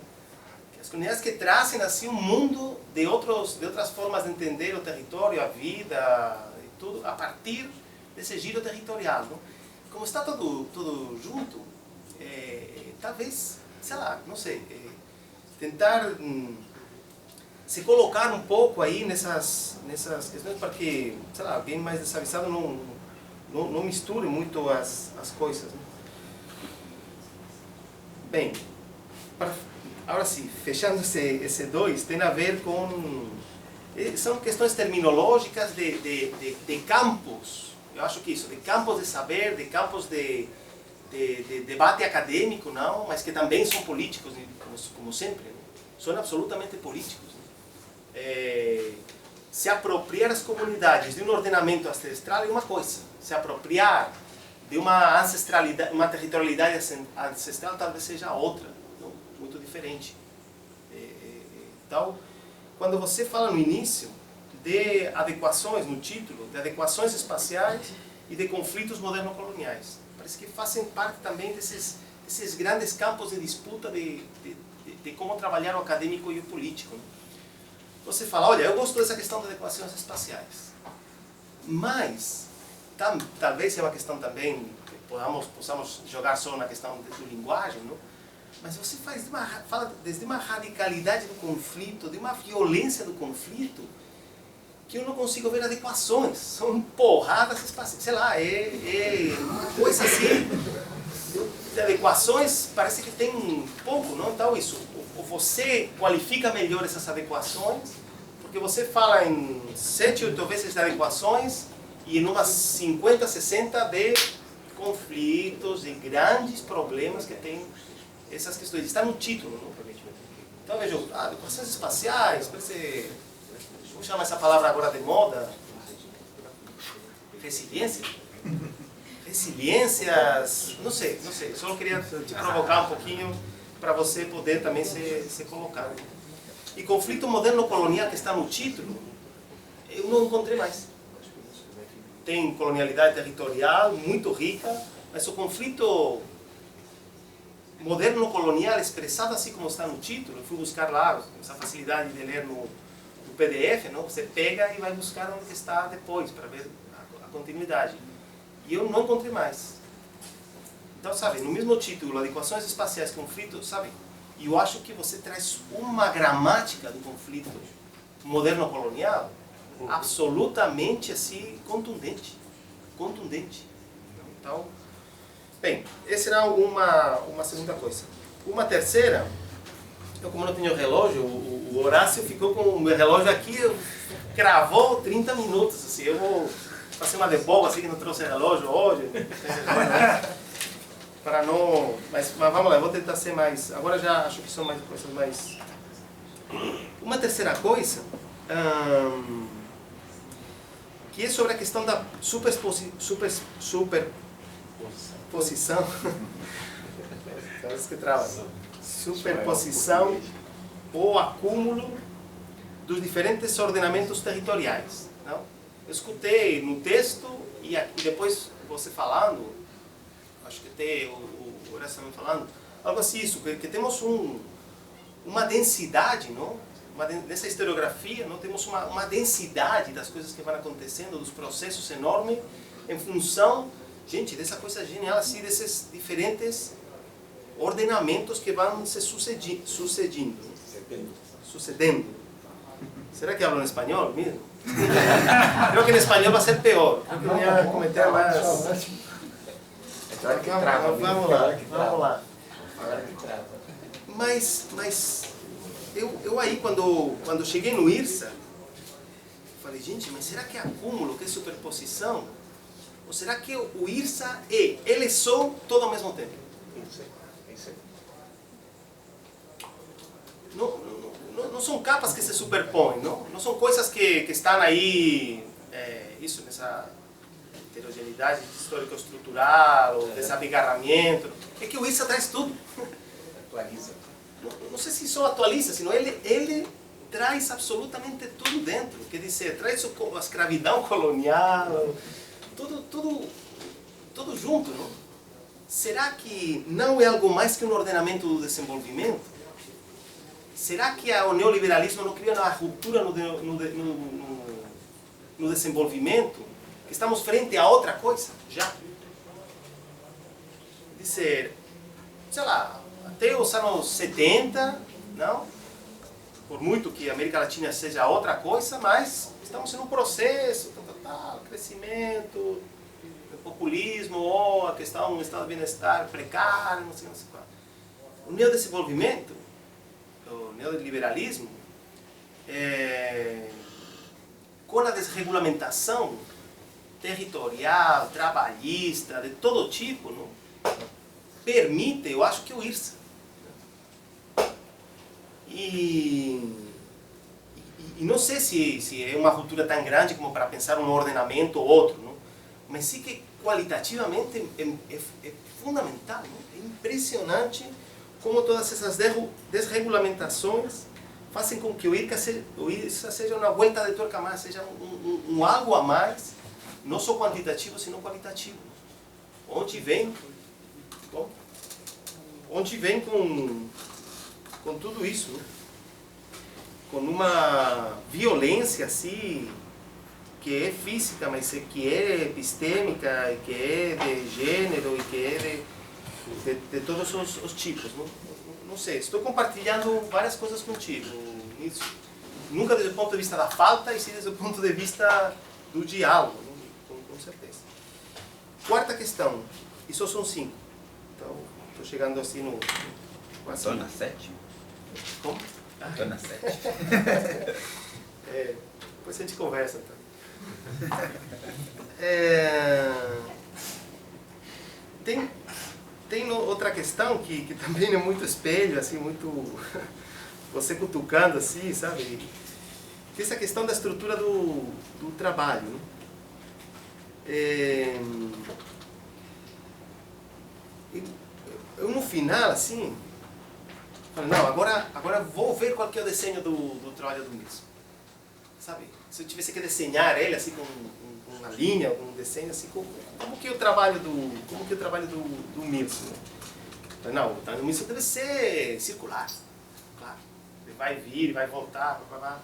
Speaker 4: As comunidades que trazem, assim, um mundo de outras formas de entender o território, a vida, e tudo, a partir desse giro territorial, né? Como está tudo junto, talvez, sei lá, não sei, tentar se colocar um pouco aí nessas questões para que, sei lá, alguém mais desavisado não misture muito as coisas, né? Bem, agora sim, fechando esse dois, tem a ver com... São questões terminológicas de campos, eu acho que isso, de campos de saber, de campos de debate acadêmico, não, mas que também são políticos, como sempre, né? São absolutamente políticos, né? Se apropriar as comunidades de um ordenamento ancestral é uma coisa, se apropriar de uma ancestralidade, uma territorialidade ancestral talvez seja outra, não? Muito diferente. Então, quando você fala no início de adequações, no título, de adequações espaciais e de conflitos moderno-coloniais, parece que fazem parte também desses grandes campos de disputa de como trabalhar o acadêmico e o político, né? Você fala, olha, eu gosto dessa questão de adequações espaciais, mas talvez seja uma questão também que possamos jogar só na questão do linguagem, não? Mas você fala desde uma radicalidade do conflito, de uma violência do conflito, que eu não consigo ver adequações, são porradas espaciais, sei lá, uma coisa assim, de adequações parece que tem pouco, não? Então isso, ou você qualifica melhor essas adequações, porque você fala em 7, 8 vezes de adequações e em umas 50, 60 de conflitos e grandes problemas que tem essas questões. Está no título, não? Então veja, adequações espaciais, parece, vou chamar essa palavra agora de moda, resiliência? Resiliências, não sei, só queria te provocar um pouquinho para você poder também se colocar. E conflito moderno-colonial que está no título, eu não encontrei mais. Tem colonialidade territorial muito rica, mas o conflito moderno-colonial expressado assim como está no título, eu fui buscar lá, essa facilidade de ler no PDF, não? Você pega e vai buscar onde está depois, para ver a continuidade. E eu não encontrei mais. Então, sabe, no mesmo título, adequações espaciais, conflito, sabe, e eu acho que você traz uma gramática do conflito moderno-colonial absolutamente assim, contundente. Então, bem, essa era uma segunda coisa. Uma terceira, eu como não tenho relógio, o Horácio ficou com o meu relógio aqui, cravou 30 minutos, assim, eu vou fazer uma de boba, assim, que não trouxe relógio hoje, para não... Mas vamos lá, eu vou tentar ser mais... Agora já acho que são mais coisas mais... Uma terceira coisa, que é sobre a questão da superposição, parece que trava, superposição ou acúmulo dos diferentes ordenamentos territoriais, não? Eu escutei no texto e depois você falando, acho que até o Horácio estava falando, algo assim, isso, que temos uma densidade, não? Nessa historiografia, não? Temos uma densidade das coisas que vão acontecendo, dos processos enormes, em função, gente, dessa coisa genial, assim, desses diferentes ordenamentos que vão se sucedendo. Será que hablam espanhol mesmo? Creo que en español va a ser peor. Creo que voy a cometer más. Vamos lá. Mas eu aí, quando cheguei no IRSA, falei, gente, mas será que é acúmulo, que é superposição? Ou será que o IRSA ele só todo ao mesmo tempo? Isso aí. Não são capas que se superpõem, não são coisas que estão aí, isso, nessa heterogeneidade histórico-estrutural, ou desse abigarramento. É que o IRSA traz tudo.
Speaker 1: Atualiza.
Speaker 4: Não sei se só atualiza, senão ele traz absolutamente tudo dentro. Quer dizer, traz a escravidão colonial, tudo junto, não? Será que não é algo mais que um ordenamento do desenvolvimento? Será que o neoliberalismo não cria uma ruptura no desenvolvimento? Que estamos frente a outra coisa, já? Dizer, sei lá, até os anos 70, não? Por muito que a América Latina seja outra coisa, mas estamos em um processo, crescimento, populismo, ou a questão do estado de bem-estar precário, não sei qual. O neodesenvolvimento, o neoliberalismo, com a desregulamentação territorial, trabalhista, de todo tipo, não? Permite, eu acho que o IRSA. E não sei se é uma ruptura tão grande como para pensar um ordenamento ou outro, não? Mas sim que qualitativamente é fundamental, não? É impressionante como todas essas desregulamentações fazem com que o IRSA seja uma volta de tuerca a mais, seja um algo a mais, não só quantitativo, sino qualitativo. Onde vem com tudo isso, né? Com uma violência assim, que é física, mas que é epistêmica, que é de gênero e que é de todos os tipos. Não sei, estou compartilhando várias coisas contigo nisso. Nunca desde o ponto de vista da falta, e sim desde o ponto de vista do diálogo, com certeza. Quarta questão, e só são 5. Então, estou chegando assim no...
Speaker 3: Estou na 7.
Speaker 4: Como?
Speaker 3: Estou na 7.
Speaker 4: Depois a gente conversa, então. Tem outra questão que também é muito espelho, assim, muito você cutucando assim, sabe? Que é essa questão da estrutura do trabalho, né? Eu no final, assim, falei, não, agora vou ver qual que é o desenho do trabalho do Milson, sabe? Se eu tivesse que desenhar ele assim com uma linha, um desenho assim, como que é o trabalho do Milson? Falei, não, o trabalho do Milson deve ser circular, claro. Ele vai vir, vai voltar, blá, blá, blá.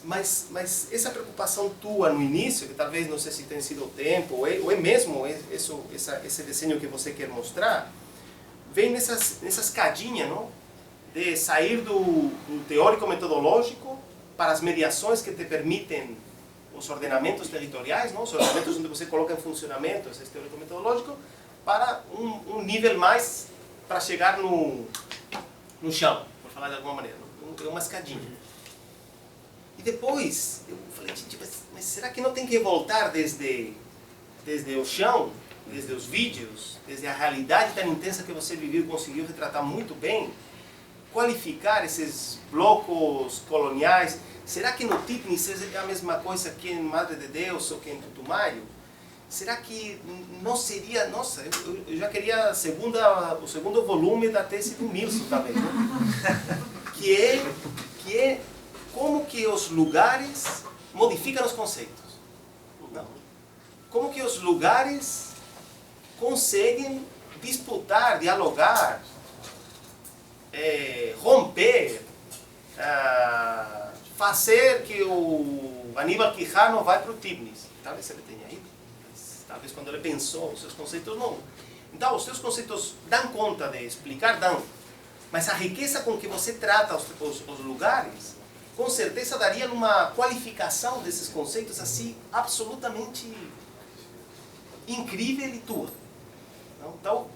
Speaker 4: Mas essa preocupação tua no início, que talvez não sei se tem sido o tempo, ou é mesmo esse desenho que você quer mostrar, vem nessas cadinhas, não? De sair do teórico metodológico para as mediações que te permitem os ordenamentos territoriais, não? Os ordenamentos onde você coloca em funcionamento esse teórico metodológico, para um nível mais, para chegar no chão, por falar de alguma maneira, não? É uma escadinha. E depois, eu falei, gente, mas será que não tem que voltar desde o chão, desde os vídeos, desde a realidade tão intensa que você viveu e conseguiu retratar muito bem, qualificar esses blocos coloniais? Será que no Tipnis é a mesma coisa que em Madre de Deus ou que em Putumayo? Será que não seria... Nossa, eu já queria o segundo volume da tese do Milson, talvez, né? Que é como que os lugares modificam os conceitos. Não. Como que os lugares conseguem disputar, dialogar, romper, fazer que o Aníbal Quijano vá para o Leibniz. Talvez ele tenha ido, talvez quando ele pensou, os seus conceitos não. Então, os seus conceitos dão conta de explicar, dão. Mas a riqueza com que você trata os lugares, com certeza daria uma qualificação desses conceitos assim, absolutamente incrível e tua. Então,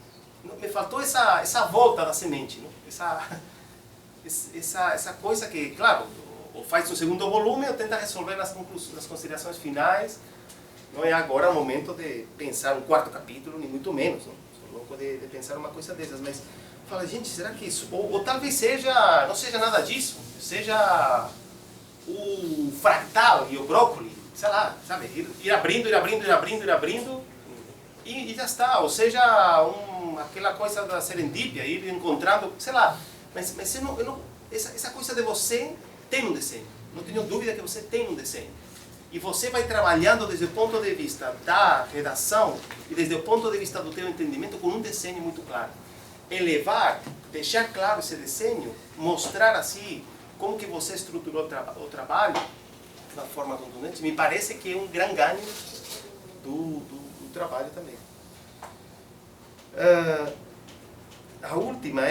Speaker 4: me faltou essa volta da semente, não? Essa coisa que, claro, ou faz um segundo volume ou tenta resolver nas considerações finais. Não é agora o momento de pensar um quarto capítulo, nem muito menos. Não? Sou louco de pensar uma coisa dessas, mas fala, gente, será que isso... Ou talvez seja, não seja nada disso, seja o fractal e o brócolis, sei lá, sabe? Ir abrindo, e já está. Ou seja, aquela coisa da serendípia, ir encontrando, sei lá. Mas essa coisa de você tem um desenho. Não tenho dúvida que você tem um desenho. E você vai trabalhando desde o ponto de vista da redação e desde o ponto de vista do teu entendimento com um desenho muito claro. Elevar, deixar claro esse desenho, mostrar assim como que você estruturou o trabalho de uma forma contundente, me parece que é um grande ganho do trabalho também. A última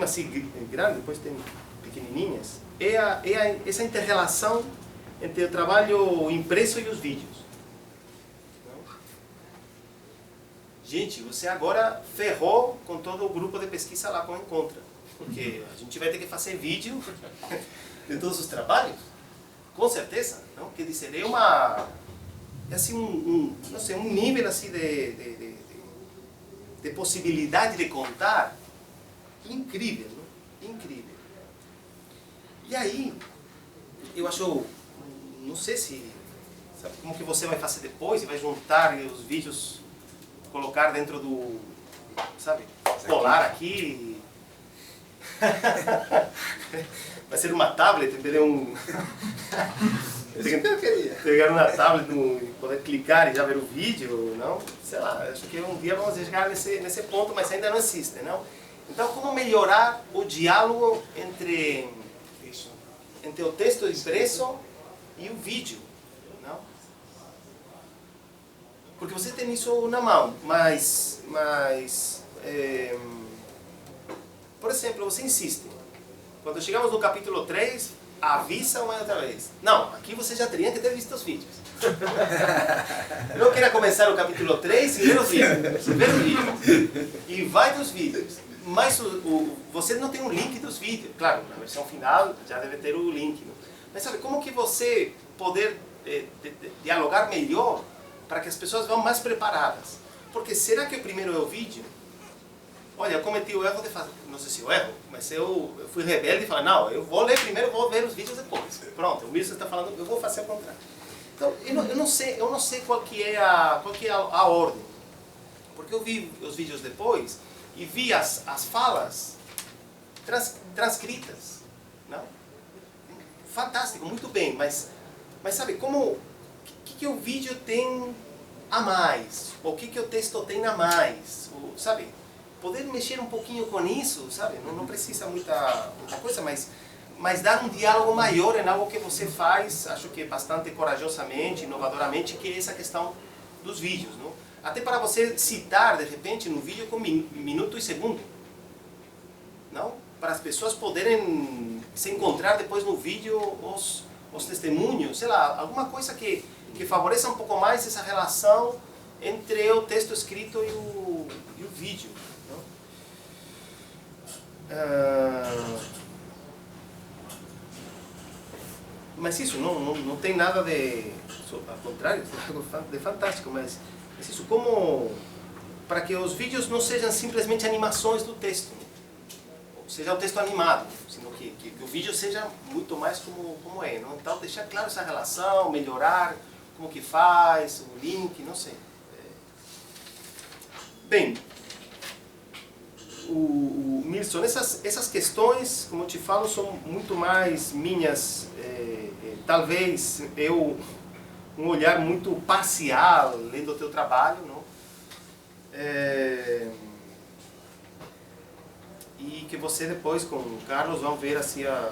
Speaker 4: assim, grande, depois tem pequenininhas, essa inter-relação entre o trabalho impresso e os vídeos. Gente, você agora ferrou com todo o grupo de pesquisa lá com a Encontra, porque a gente vai ter que fazer vídeo de todos os trabalhos, com certeza, não? Quer dizer, é assim não sei, um nível assim de possibilidade de contar incrível, não? Incrível. E aí, eu acho, não sei sabe como que você vai fazer depois, e vai juntar os vídeos, colocar dentro do, sabe, colar aqui. Vai ser uma tablet, entendeu? Pegar uma tablet e poder clicar e já ver o vídeo, não? Sei lá, acho que um dia vamos chegar nesse ponto, mas ainda não existe, não? Então, como melhorar o diálogo entre o texto impresso e o vídeo, não? Porque você tem isso na mão, mas por exemplo, você insiste. Quando chegamos no capítulo 3, avisa uma outra vez. Não, aqui você já teria que ter visto os vídeos. Eu não queria começar o capítulo 3 sem ver os vídeos. Ver o vídeo. E vai dos vídeos. Mas você não tem um link dos vídeos. Claro, na versão final já deve ter o link. Não? Mas sabe, como que você poder dialogar melhor para que as pessoas vão mais preparadas? Porque será que o primeiro é o vídeo? Olha, eu cometi o erro de fazer, não sei se eu erro, mas eu fui rebelde e falei, não, eu vou ler primeiro, vou ver os vídeos depois. Pronto, o Wilson está falando, eu vou fazer o contrário. Então, eu não sei qual que é a ordem. Porque eu vi os vídeos depois e vi as falas transcritas. Não? Fantástico, muito bem, mas sabe, como que o vídeo tem a mais? Ou o que o texto tem a mais? Ou, sabe? Poder mexer um pouquinho com isso, sabe? Não precisa muita coisa, mas dar um diálogo maior em algo que você faz, acho que bastante corajosamente, inovadoramente, que é essa questão dos vídeos, não? Até para você citar, de repente, no vídeo com minuto e segundo, não? Para as pessoas poderem se encontrar depois no vídeo os testemunhos, sei lá, alguma coisa que favoreça um pouco mais essa relação entre o texto escrito e o vídeo. Mas isso não tem nada de, ao contrário, algo de fantástico, mas isso como para que os vídeos não sejam simplesmente animações do texto, seja o texto animado, sino que o vídeo seja muito mais como é, não? Então deixar claro essa relação, melhorar como que faz, o link, não sei. Bem, Milson, essas questões, como eu te falo, são muito mais minhas, talvez um olhar muito parcial lendo o teu trabalho, não? E que você depois, com o Carlos, vão ver assim, a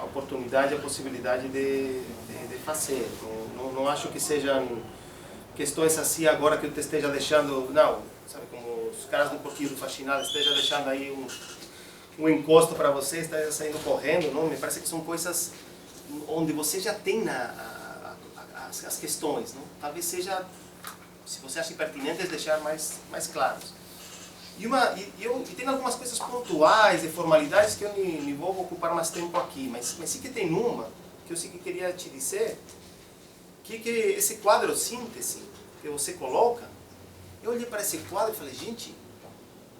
Speaker 4: oportunidade, a possibilidade de fazer. Não acho que sejam questões assim agora que eu te esteja deixando, não, sabe, como os caras do Porquinho do Faxinal esteja deixando aí um encosto para você, esteja saindo correndo, não? Me parece que são coisas onde você já tem as questões, não? Talvez seja, se você acha pertinente, deixar mais claros. E tem algumas coisas pontuais e formalidades que eu não vou ocupar mais tempo aqui, mas sim que tem uma que eu sim que queria te dizer, que esse quadro síntese que você coloca, eu olhei para esse quadro e falei, gente,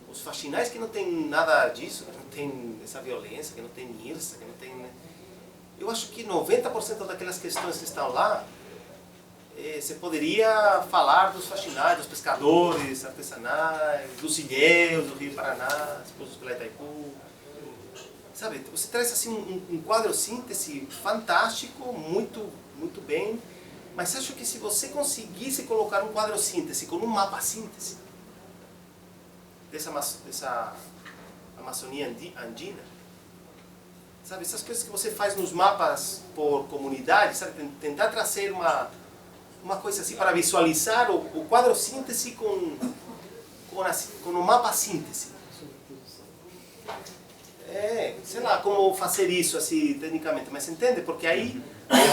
Speaker 4: os faxinais que não tem nada disso, que não tem essa violência, que não tem Nirsa, que não tem... Né? Eu acho que 90% daquelas questões que estão lá, você poderia falar dos faxinais, dos pescadores artesanais, dos ilhéus do Rio Paraná, expostos pela Itaipu. Sabe, você traz assim um quadro síntese fantástico, muito bem, mas acho que se você conseguisse colocar um quadro síntese com um mapa síntese dessa Amazônia andina, sabe, essas coisas que você faz nos mapas por comunidade, sabe, tentar trazer uma coisa assim para visualizar o quadro síntese com o mapa síntese. Sei lá como fazer isso assim tecnicamente, mas entende? Porque aí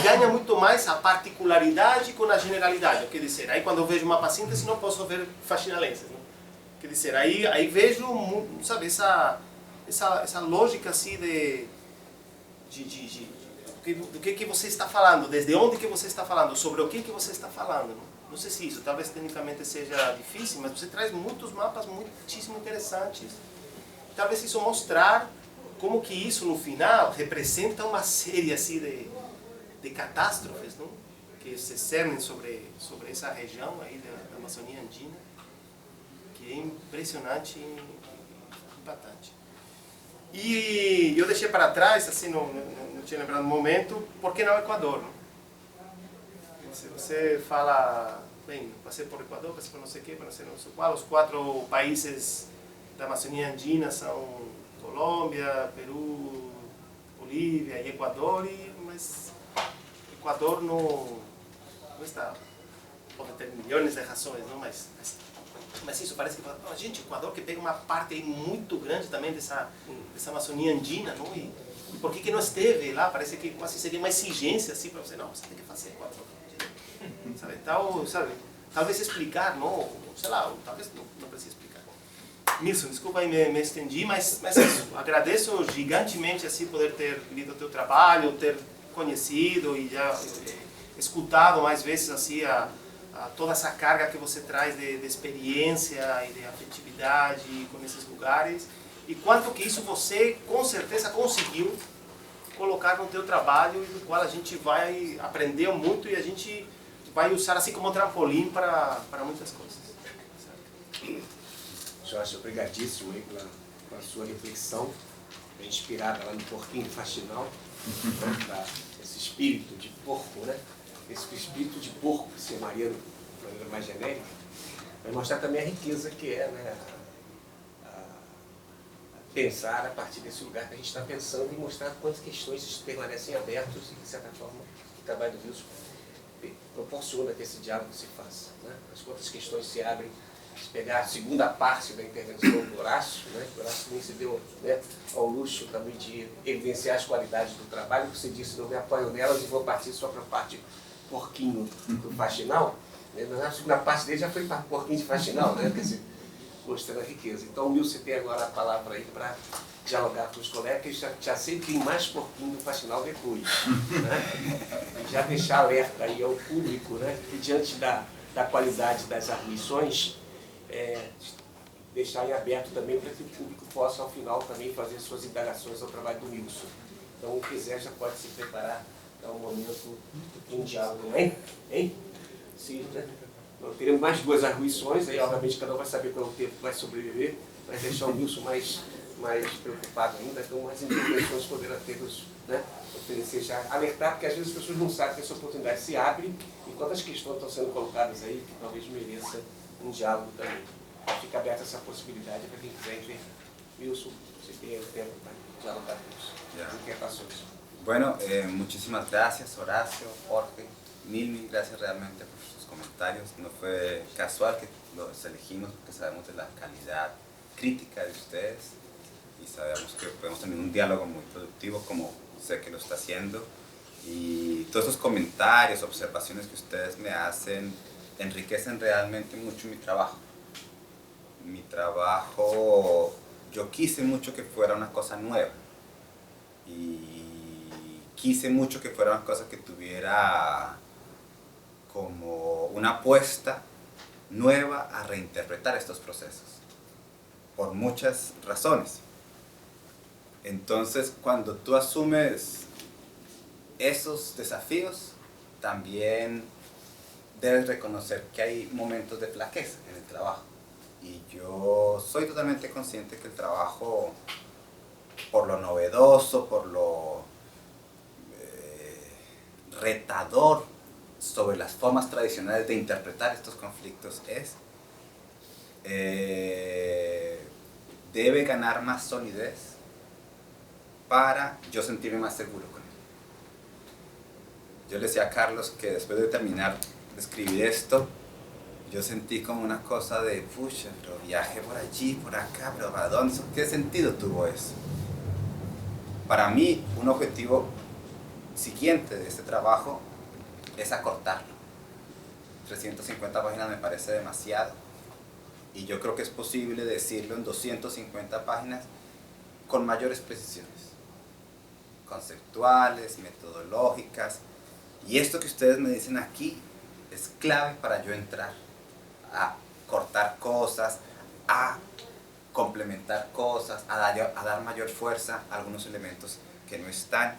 Speaker 4: ganha muito mais a particularidade com a generalidade. Quer dizer, aí quando eu vejo o mapa síntese não posso ver faxinalenses, né? Quer dizer, aí vejo, sabe, essa lógica assim do que você está falando, desde onde que você está falando, sobre o que você está falando. Não sei se isso, talvez tecnicamente seja difícil, mas você traz muitos mapas muitíssimo interessantes. Talvez isso mostrar como que isso no final representa uma série assim de catástrofes, não? Que se cernem sobre essa região aí da Amazônia Andina, que é impressionante e impactante. E eu deixei para trás, assim, não tinha lembrado no momento, por que não o Equador? Não? Se você fala, bem, passei por Equador, passei por não sei o que, não sei qual, os 4 países da Amazônia Andina são Colômbia, Peru, Bolívia e Equador, mas Equador não está, pode ter milhões de razões, não? Mas isso parece que, gente, Equador que pega uma parte aí muito grande também dessa Amazônia Andina, não? E por que não esteve lá? Parece que quase seria uma exigência assim para você, não, você tem que fazer Equador. Sabe, então, sabe, talvez explicar, não, sei lá, talvez não precise explicar. Nilson, desculpa aí me estendi, mas agradeço gigantemente assim poder ter lido o teu trabalho, ter conhecido e já escutado mais vezes assim toda essa carga que você traz de experiência e de afetividade com esses lugares e quanto que isso você com certeza conseguiu colocar no teu trabalho e do qual a gente vai aprender muito e a gente vai usar assim como trampolim para muitas coisas. Certo?
Speaker 1: Jorge, obrigadíssimo aí pela sua reflexão, bem inspirada lá no Porquinho Faxinal, esse espírito de porco, né? Esse espírito de porco, que se chamaria de maneira mais genérica, vai mostrar também a riqueza que é, né? Pensar a partir desse lugar que a gente está pensando e mostrar quantas questões permanecem abertas e, de certa forma, o trabalho do Wilson proporciona que esse diálogo se faça, né? As quantas questões se abrem. Se pegar a segunda parte da intervenção do Horácio, né? O Horácio nem se deu, né, ao luxo também de evidenciar as qualidades do trabalho, que você disse, não me apoio nelas e vou partir só para a parte porquinho do faxinal. Na segunda parte dele já foi para porquinho de faxinal, né? Quer dizer, mostrando a riqueza. Então o Wilson tem agora a palavra aí para dialogar com os colegas, que já sei que tem mais porquinho do faxinal depois. Né? E já deixar alerta aí ao público, né? Que diante da qualidade das arguições, deixar em aberto também para que o público possa, ao final, também fazer suas indagações ao trabalho do Wilson. Então, o que quiser já pode se preparar para um momento de um diálogo, hein? Sim, né? Então, teremos mais 2 arguições, aí, obviamente, cada um vai saber qual é o tempo que vai sobreviver, vai deixar o Wilson mais preocupado ainda, então, mais intervenções poderá ter-nos, né? Oferecer já, alertar, porque às vezes as pessoas não sabem que essa oportunidade se abre, e quantas questões estão sendo colocadas aí, que talvez mereça um diálogo também. fica aberta essa possibilidade para quem quiser ver. Wilson, você tem o tempo para dialogar com as inquietações.
Speaker 3: Bueno, muchísimas gracias Horacio, Jorge, mil gracias realmente por sus comentarios. No fue casual que los elegimos porque sabemos de la calidad crítica de ustedes y sabemos que podemos tener un diálogo muy productivo como sé que lo está haciendo. Y todos esos comentarios, observaciones que ustedes me hacen enriquecen realmente mucho mi trabajo. Mi trabajo, yo quise mucho que fuera una cosa nueva y quise mucho que fuera una cosa que tuviera como una apuesta nueva a reinterpretar estos procesos, por muchas razones. Entonces, cuando tú asumes esos desafíos, también debes reconocer que hay momentos de flaqueza en el trabajo. Y yo soy totalmente consciente que el trabajo, por lo novedoso, por lo retador sobre las formas tradicionales de interpretar estos conflictos debe ganar más solidez para yo sentirme más seguro con él. Yo le decía a Carlos que después de terminar de escribir esto, yo sentí como una cosa de, pucha, pero viajé por allí, por acá, pero ¿a dónde? ¿Qué sentido tuvo eso? Para mí, un objetivo siguiente de este trabajo es acortarlo. 350 páginas me parece demasiado y yo creo que es posible decirlo en 250 páginas con mayores precisiones conceptuales, metodológicas, y esto que ustedes me dicen aquí es clave para yo entrar a cortar cosas, a complementar cosas, a dar mayor fuerza a algunos elementos que no están,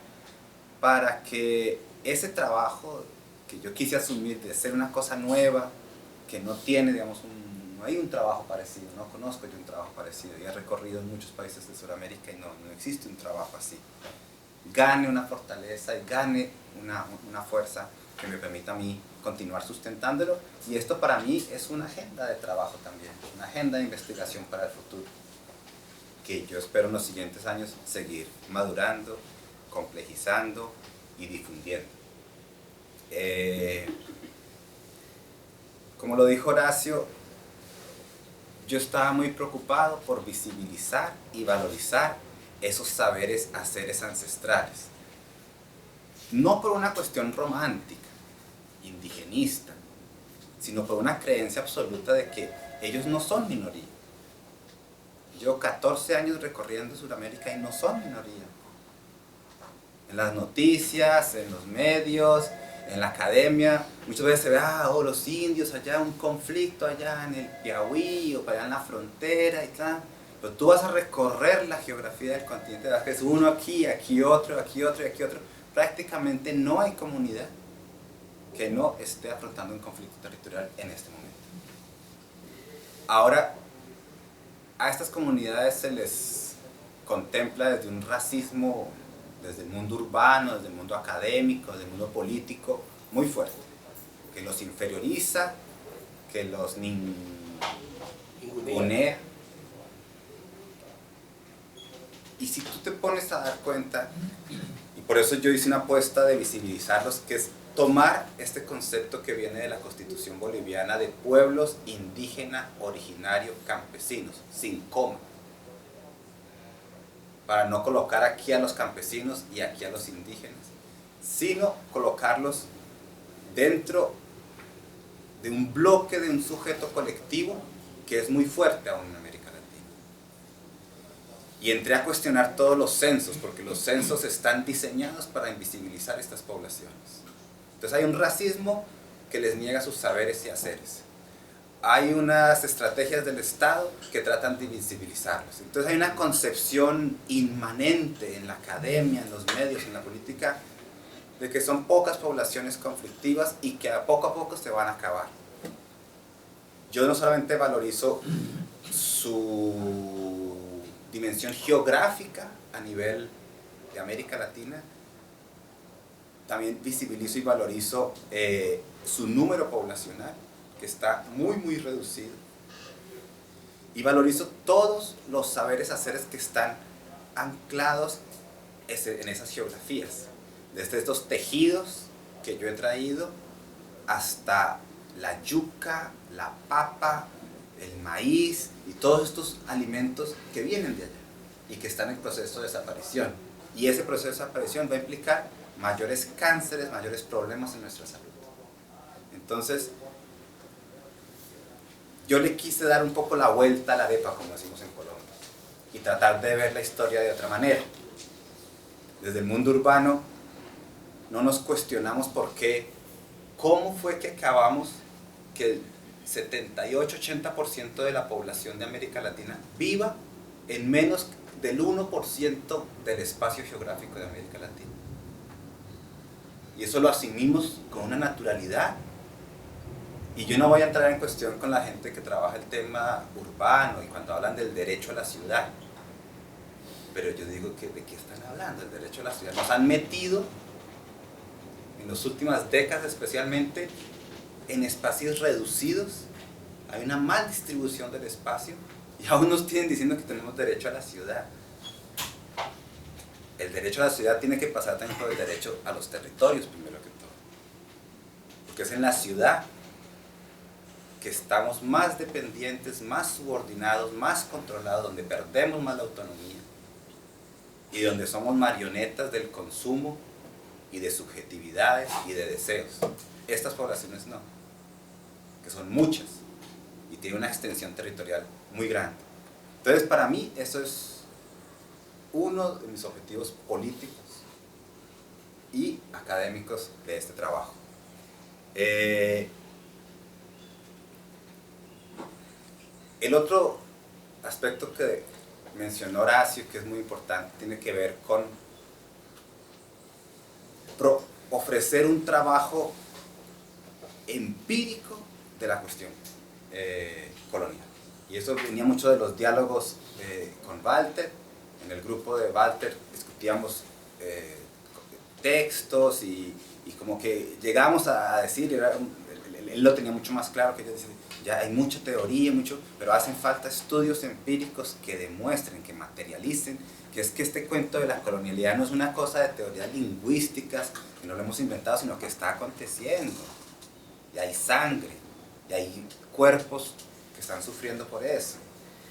Speaker 3: para que ese trabajo que yo quise asumir de ser una cosa nueva, que no tiene, digamos, no hay un trabajo parecido, no conozco yo un trabajo parecido, y he recorrido en muchos países de Sudamérica y no existe un trabajo así, gane una fortaleza y gane una fuerza que me permita a mí continuar sustentándolo, y esto para mí es una agenda de trabajo también, una agenda de investigación para el futuro, que yo espero en los siguientes años seguir madurando, complejizando y difundiendo. Como lo dijo Horacio, yo estaba muy preocupado por visibilizar y valorizar esos saberes haceres ancestrales. No por una cuestión romántica, indigenista, sino por una creencia absoluta de que ellos no son minoría. Llevo 14 años recorriendo Sudamérica y no son minoría. En las noticias, en los medios, en la academia, muchas veces se ve, los indios allá, un conflicto allá en el Piauí o para allá en la frontera y tal. Pero tú vas a recorrer la geografía del continente, es uno aquí, aquí otro, aquí otro y aquí otro. Prácticamente no hay comunidad que no esté afrontando un conflicto territorial en este momento. Ahora, a estas comunidades se les contempla desde un racismo, desde el mundo urbano, desde el mundo académico, desde el mundo político, muy fuerte, que los inferioriza, que los ningunea. Y si tú te pones a dar cuenta, y por eso yo hice una apuesta de visibilizarlos, que es tomar este concepto que viene de la Constitución boliviana de pueblos indígena originario campesinos, sin coma, para no colocar aquí a los campesinos y aquí a los indígenas, sino colocarlos dentro de un bloque, de un sujeto colectivo que es muy fuerte aún en América Latina. Y entré a cuestionar todos los censos, porque los censos están diseñados para invisibilizar estas poblaciones. Entonces hay un racismo que les niega sus saberes y haceres. Hay unas estrategias del Estado que tratan de invisibilizarlos. Entonces hay una concepción inmanente en la academia, en los medios, en la política, de que son pocas poblaciones conflictivas y que a poco se van a acabar. Yo no solamente valorizo su dimensión geográfica a nivel de América Latina, también visibilizo y valorizo su número poblacional, que está muy reducido, y valorizo todos los saberes haceres que están anclados en esas geografías, desde estos tejidos que yo he traído hasta la yuca, la papa, el maíz y todos estos alimentos que vienen de allá y que están en proceso de desaparición. Y ese proceso de desaparición va a implicar mayores cánceres, mayores problemas en nuestra salud. Entonces, yo le quise dar un poco la vuelta a la arepa, como decimos en Colombia, y tratar de ver la historia de otra manera. Desde el mundo urbano no nos cuestionamos por qué, cómo fue que acabamos que el 78-80% de la población de América Latina viva en menos del 1% del espacio geográfico de América Latina. Y eso lo asumimos con una naturalidad. Y yo no voy a entrar en cuestión con la gente que trabaja el tema urbano y cuando hablan del derecho a la ciudad. Pero yo digo que ¿de qué están hablando? El derecho a la ciudad. Nos han metido en las últimas décadas especialmente en espacios reducidos. Hay una mal distribución del espacio y aún nos tienen diciendo que tenemos derecho a la ciudad. El derecho a la ciudad tiene que pasar también por el derecho a los territorios primero que todo. Porque es en la ciudad que estamos más dependientes, más subordinados, más controlados, donde perdemos más la autonomía y donde somos marionetas del consumo y de subjetividades y de deseos. Estas poblaciones no, que son muchas y tienen una extensión territorial muy grande. Entonces, para mí, eso es uno de mis objetivos políticos y académicos de este trabajo. El otro aspecto que mencionó Horacio, que es muy importante, tiene que ver con ofrecer un trabajo empírico de la cuestión colonial. Y eso venía mucho de los diálogos con Walter. En el grupo de Walter discutíamos textos y como que llegamos a decir, él lo tenía mucho más claro que yo, decía, ya hay mucha teoría, pero hacen falta estudios empíricos que demuestren, que materialicen, que es que este cuento de la colonialidad no es una cosa de teorías lingüísticas, que no lo hemos inventado, sino que está aconteciendo. Y hay sangre, y hay cuerpos que están sufriendo por eso.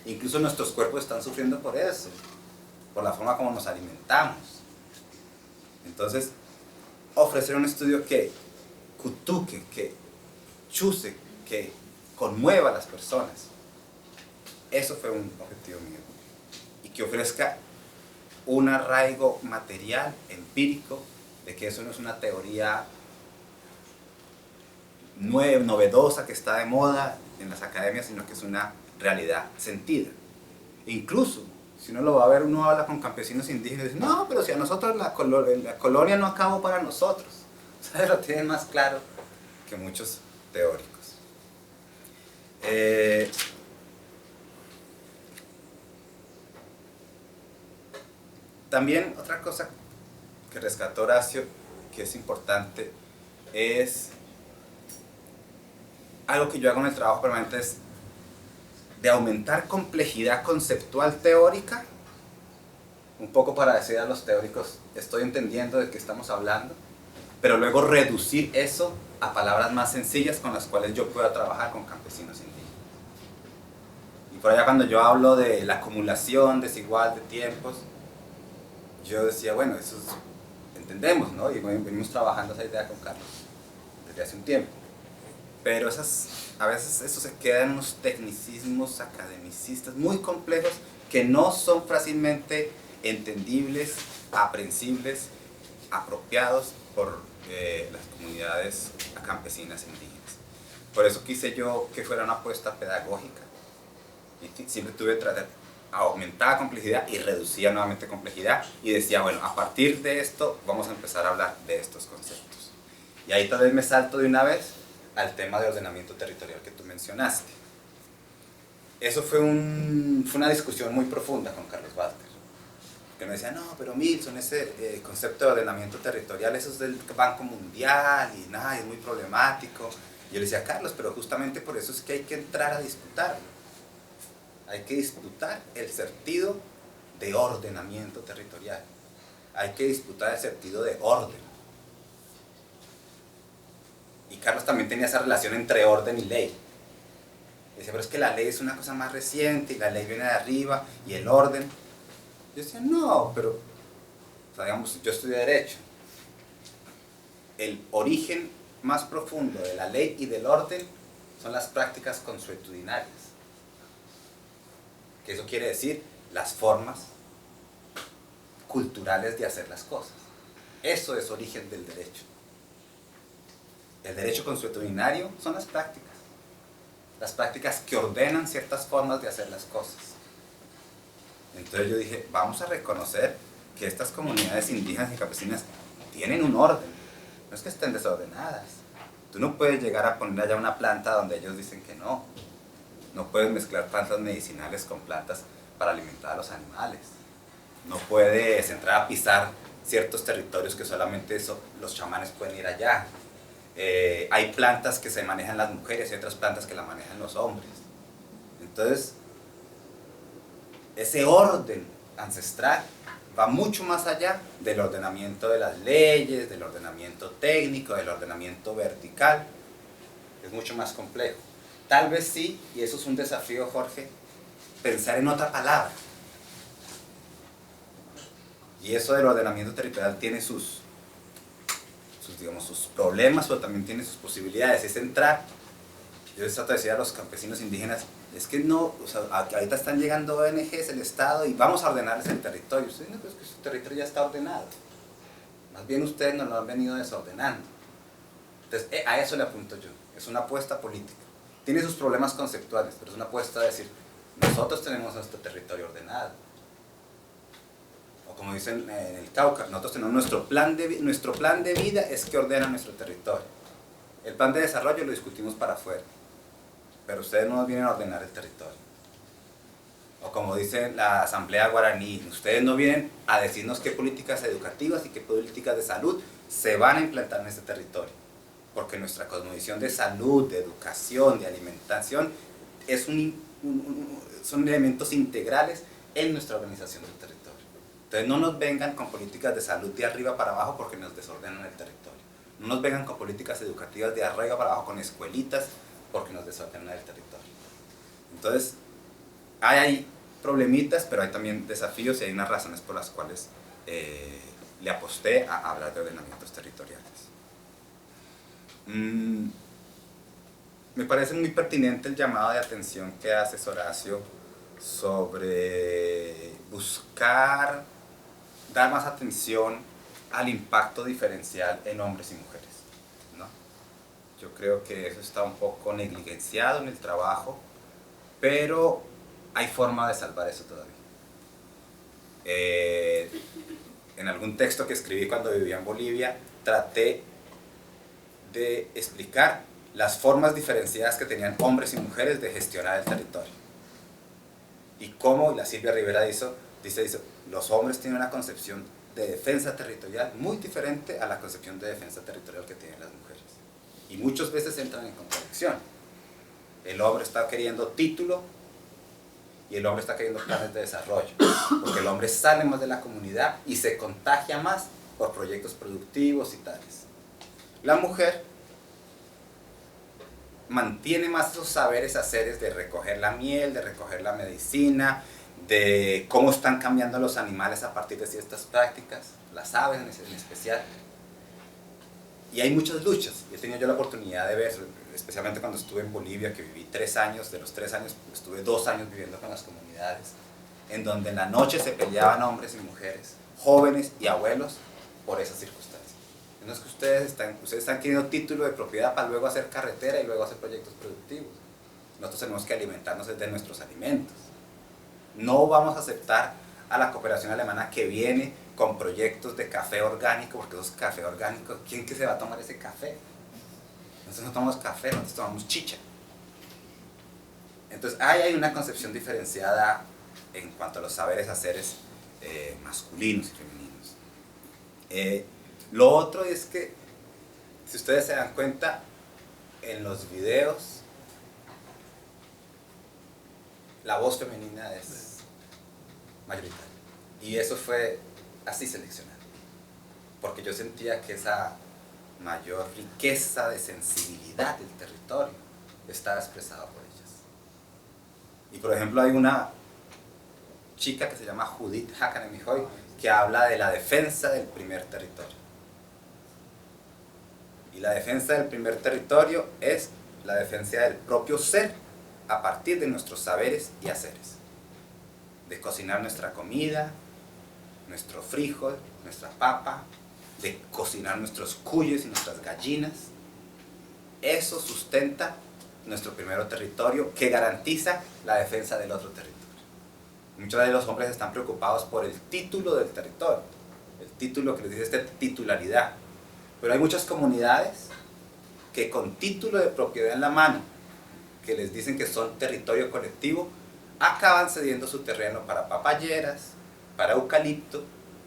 Speaker 3: Incluso nuestros cuerpos están sufriendo por eso, por la forma como nos alimentamos. Entonces, ofrecer un estudio que cutuque, que chuse, que conmueva a las personas, eso fue un objetivo mío. Y que ofrezca un arraigo material, empírico, de que eso no es una teoría nueva, novedosa, que está de moda en las academias, sino que es una realidad sentida. E incluso, si uno lo va a ver, uno habla con campesinos indígenas y dice, no, pero si a nosotros la colonia no acabó para nosotros. Ustedes lo tienen más claro que muchos teóricos. También otra cosa que rescató Horacio, que es importante, es algo que yo hago en el trabajo permanente, es de aumentar complejidad conceptual teórica, un poco para decir a los teóricos, estoy entendiendo de qué estamos hablando, pero luego reducir eso a palabras más sencillas con las cuales yo pueda trabajar con campesinos indígenas. Y por allá cuando yo hablo de la acumulación desigual de tiempos, yo decía, bueno, eso entendemos, ¿no? Y venimos trabajando esa idea con Carlos desde hace un tiempo. Pero a veces eso se queda en unos tecnicismos academicistas muy complejos que no son fácilmente entendibles, aprehensibles, apropiados por las comunidades campesinas indígenas. Por eso quise yo que fuera una apuesta pedagógica y siempre tuve que tratar, aumentaba complejidad y reducía nuevamente complejidad y decía, bueno, a partir de esto vamos a empezar a hablar de estos conceptos. Y ahí tal vez me salto de una vez al tema de ordenamiento territorial que tú mencionaste. Eso fue una discusión muy profunda con Carlos Walter, que me decía, no, pero Milton, ese concepto de ordenamiento territorial, eso es del Banco Mundial y nada, es muy problemático. Y yo le decía, Carlos, pero justamente por eso es que hay que entrar a disputarlo. hay que disputar el sentido de ordenamiento territorial, hay que disputar el sentido de orden. Y Carlos también tenía esa relación entre orden y ley. Decía, pero es que la ley es una cosa más reciente y la ley viene de arriba y el orden. Yo decía, no, pero, o sea, digamos, yo estudié Derecho. El origen más profundo de la ley y del orden son las prácticas consuetudinarias. Que eso quiere decir las formas culturales de hacer las cosas. Eso es origen del derecho. El derecho consuetudinario son las prácticas que ordenan ciertas formas de hacer las cosas. Entonces yo dije, vamos a reconocer que estas comunidades indígenas y campesinas tienen un orden, no es que estén desordenadas. Tú no puedes llegar a poner allá una planta donde ellos dicen que no. No puedes mezclar plantas medicinales con plantas para alimentar a los animales. No puedes entrar a pisar ciertos territorios que solamente los chamanes pueden ir allá. Hay plantas que se manejan las mujeres y otras plantas que las manejan los hombres. Entonces, ese orden ancestral va mucho más allá del ordenamiento de las leyes, del ordenamiento técnico, del ordenamiento vertical. Es mucho más complejo. Tal vez sí, y eso es un desafío, Jorge, pensar en otra palabra. Y eso del ordenamiento territorial tiene sus problemas, pero también tiene sus posibilidades. Es entrar, yo les trato de decir a los campesinos indígenas, es que no, o sea, ahorita están llegando ONGs, el Estado, y vamos a ordenarles el territorio. Ustedes no creen que su territorio ya está ordenado. Más bien ustedes nos lo han venido desordenando. Entonces, a eso le apunto yo. Es una apuesta política. Tiene sus problemas conceptuales, pero es una apuesta de decir, nosotros tenemos nuestro territorio ordenado. O como dicen en el Cauca, nosotros tenemos nuestro plan de vida es que ordena nuestro territorio. El plan de desarrollo lo discutimos para afuera, pero ustedes no nos vienen a ordenar el territorio. O como dice la Asamblea Guaraní, ustedes no vienen a decirnos qué políticas educativas y qué políticas de salud se van a implantar en este territorio. Porque nuestra cosmovisión de salud, de educación, de alimentación, son elementos integrales en nuestra organización del territorio. Entonces no nos vengan con políticas de salud de arriba para abajo porque nos desordenan el territorio. No nos vengan con políticas educativas de arriba para abajo con escuelitas porque nos desordenan el territorio. Entonces hay problemitas, pero hay también desafíos y hay unas razones por las cuales le aposté a hablar de ordenamientos territoriales. Me parece muy pertinente el llamado de atención que hace Horacio sobre buscar dar más atención al impacto diferencial en hombres y mujeres, ¿no? Yo creo que eso está un poco negligenciado en el trabajo, pero hay forma de salvar eso todavía. En algún texto que escribí cuando vivía en Bolivia, traté de explicar las formas diferenciadas que tenían hombres y mujeres de gestionar el territorio. Y cómo, y la Silvia Rivera dice, los hombres tienen una concepción de defensa territorial muy diferente a la concepción de defensa territorial que tienen las mujeres. Y muchas veces entran en contradicción. El hombre está queriendo título y el hombre está queriendo planes de desarrollo, porque el hombre sale más de la comunidad y se contagia más por proyectos productivos y tales. La mujer mantiene más esos saberes haceres de recoger la miel, de recoger la medicina, de cómo están cambiando los animales a partir de ciertas prácticas, las aves en especial. Y hay muchas luchas. He tenido yo la oportunidad de ver, especialmente cuando estuve en Bolivia, que viví 3 años, de los 3 años estuve 2 años viviendo con las comunidades, en donde en la noche se peleaban hombres y mujeres, jóvenes y abuelos, por esas circunstancias. No es que ustedes están queriendo título de propiedad para luego hacer carretera y luego hacer proyectos productivos. Nosotros tenemos que alimentarnos de nuestros alimentos. No vamos a aceptar a la cooperación alemana que viene con proyectos de café orgánico, porque esos café orgánicos, ¿quién que se va a tomar ese café? Nosotros no tomamos café, nosotros tomamos chicha. Entonces hay una concepción diferenciada en cuanto a los saberes haceres masculinos y femeninos. Lo otro es que, si ustedes se dan cuenta, en los videos, la voz femenina es mayoritaria. Y eso fue así seleccionado, porque yo sentía que esa mayor riqueza de sensibilidad del territorio estaba expresada por ellas. Y por ejemplo hay una chica que se llama Judith Hakanemijoy que habla de la defensa del primer territorio. Y la defensa del primer territorio es la defensa del propio ser a partir de nuestros saberes y haceres. De cocinar nuestra comida, nuestro frijol, nuestra papa, de cocinar nuestros cuyes y nuestras gallinas. Eso sustenta nuestro primer territorio que garantiza la defensa del otro territorio. Muchos de los hombres están preocupados por el título del territorio, el título que les dice titularidad. Pero hay muchas comunidades que con título de propiedad en la mano, que les dicen que son territorio colectivo, acaban cediendo su terreno para papayeras, para eucalipto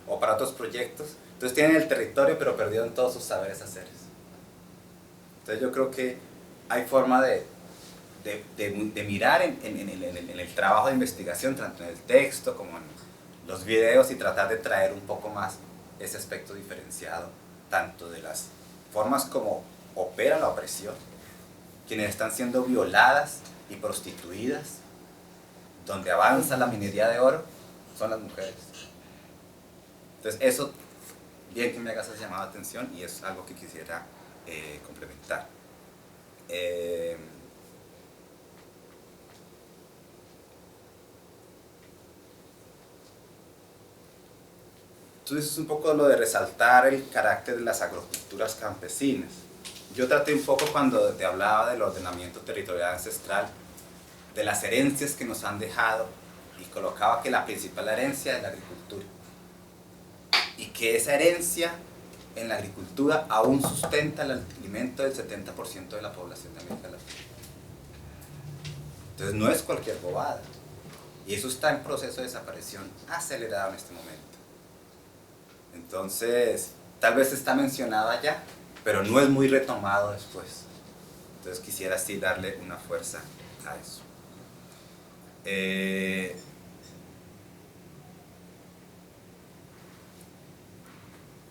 Speaker 3: o para otros proyectos. Entonces tienen el territorio pero perdieron todos sus saberes haceres. Entonces yo creo que hay forma de mirar en el trabajo de investigación, tanto en el texto como en los videos, y tratar de traer un poco más ese aspecto diferenciado, tanto de las formas como opera la opresión, quienes están siendo violadas y prostituidas, donde avanza la minería de oro, son las mujeres. Entonces eso, bien que me hagas ese llamado de atención, y es algo que quisiera complementar. Entonces es un poco lo de resaltar el carácter de las agroculturas campesinas. Yo traté un poco cuando te hablaba del ordenamiento territorial ancestral, de las herencias que nos han dejado, y colocaba que la principal herencia es la agricultura. Y que esa herencia en la agricultura aún sustenta el alimento del 70% de la población de América Latina. Entonces no es cualquier bobada. Y eso está en proceso de desaparición acelerado en este momento. Entonces, tal vez está mencionado allá, pero no es muy retomado después. Entonces quisiera así darle una fuerza a eso.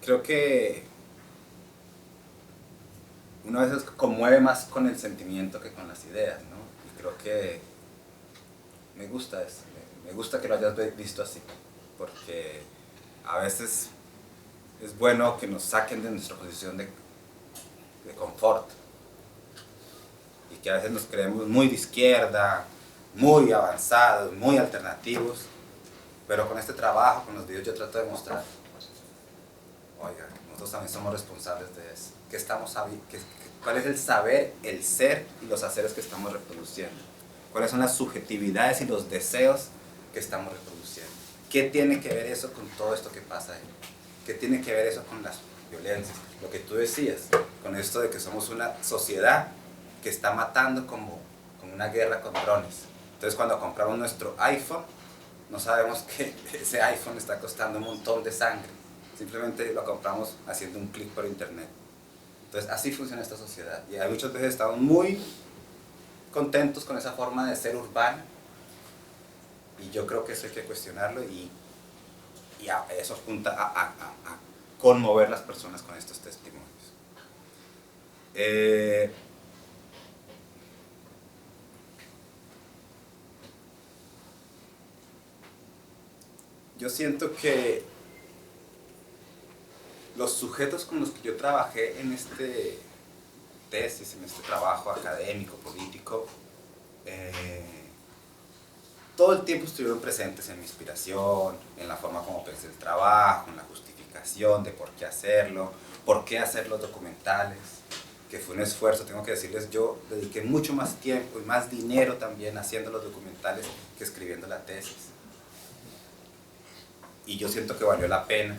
Speaker 3: Creo que uno a veces conmueve más con el sentimiento que con las ideas, ¿no? Y creo que me gusta eso, me gusta que lo hayas visto así, porque a veces es bueno que nos saquen de nuestra posición de confort, y que a veces nos creemos muy de izquierda, muy avanzados, muy alternativos, pero con este trabajo, con los videos, yo trato de mostrar, oiga, nosotros también somos responsables de eso. ¿Cuál es el saber, el ser y los haceres que estamos reproduciendo? ¿Cuáles son las subjetividades y los deseos que estamos reproduciendo? ¿Qué tiene que ver eso con todo esto que pasa ahí? ¿Qué tiene que ver eso con las violencias? Lo que tú decías, con esto de que somos una sociedad que está matando como una guerra con drones. Entonces cuando compramos nuestro iPhone, no sabemos que ese iPhone está costando un montón de sangre. Simplemente lo compramos haciendo un clic por internet. Entonces así funciona esta sociedad. Y hay muchas veces estamos muy contentos con esa forma de ser urbana. Y yo creo que eso hay que cuestionarlo, y eso apunta a conmover las personas con estos testimonios. Yo siento que los sujetos con los que yo trabajé en este tesis, en este trabajo académico, político, todo el tiempo estuvieron presentes en mi inspiración, en la forma como pensé el trabajo, en la justificación de por qué hacerlo, por qué hacer los documentales, que fue un esfuerzo, tengo que decirles, yo dediqué mucho más tiempo y más dinero también haciendo los documentales que escribiendo la tesis. Y yo siento que valió la pena.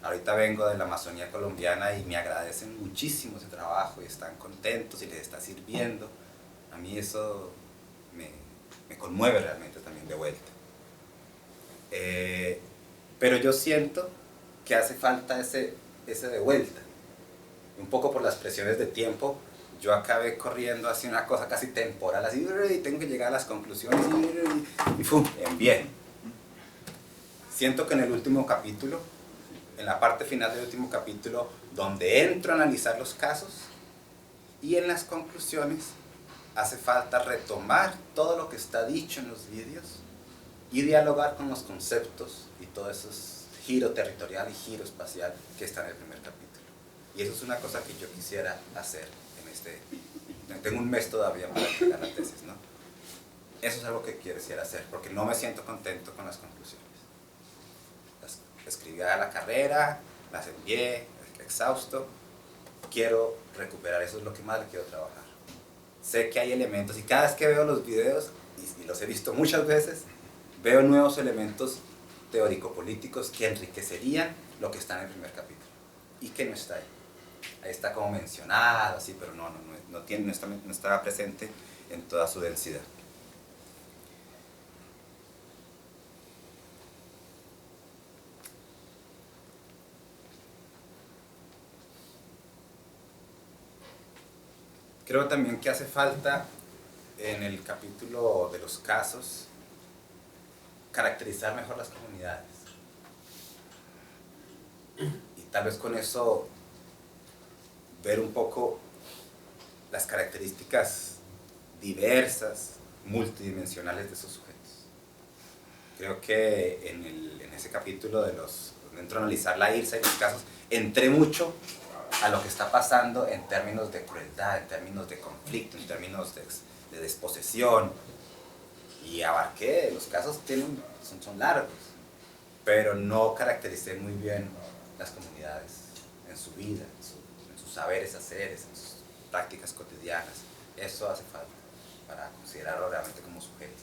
Speaker 3: Ahorita vengo de la Amazonía colombiana y me agradecen muchísimo ese trabajo y están contentos y les está sirviendo. A mí eso me conmueve realmente también de vuelta. Pero yo siento que hace falta ese de vuelta. Un poco por las presiones de tiempo, yo acabé corriendo así una cosa casi temporal, así, y tengo que llegar a las conclusiones, y ¡fum! Envié. Siento que en el último capítulo, en la parte final del último capítulo, donde entro a analizar los casos, y en las conclusiones, hace falta retomar todo lo que está dicho en los vídeos, y dialogar con los conceptos y todo ese giro territorial y giro espacial que está en el primer capítulo. Y eso es una cosa que yo quisiera hacer en este... Tengo un mes todavía para entregar la tesis, ¿no? Eso es algo que quisiera hacer, porque no me siento contento con las conclusiones. Las escribí a la carrera, las envié, exhausto. Quiero recuperar, eso es lo que más le quiero trabajar. Sé que hay elementos, y cada vez que veo los videos, y los he visto muchas veces, veo nuevos elementos teórico-políticos que enriquecerían lo que está en el primer capítulo, y que no está ahí. Ahí está como mencionado, así, pero no está presente en toda su densidad. Creo también que hace falta en el capítulo de los casos caracterizar mejor las comunidades. Y tal vez con eso ver un poco las características diversas, multidimensionales de esos sujetos. Creo que en ese capítulo donde entro a analizar la IRSA y los casos, entré mucho a lo que está pasando en términos de crueldad, en términos de conflicto, en términos de desposesión, y abarqué, los casos son largos, pero no caractericé muy bien las comunidades en su vida, en sus saberes haceres, en sus prácticas cotidianas. Eso hace falta para considerarlo realmente como sujetos.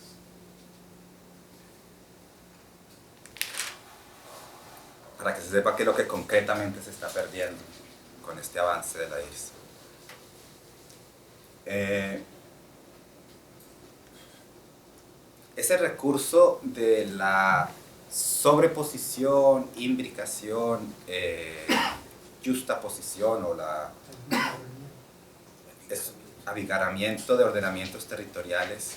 Speaker 3: Para que se sepa qué es lo que concretamente se está perdiendo con este avance de la IRSA. Ese recurso de la sobreposición, imbricación, justaposición o abigarramiento de ordenamientos territoriales,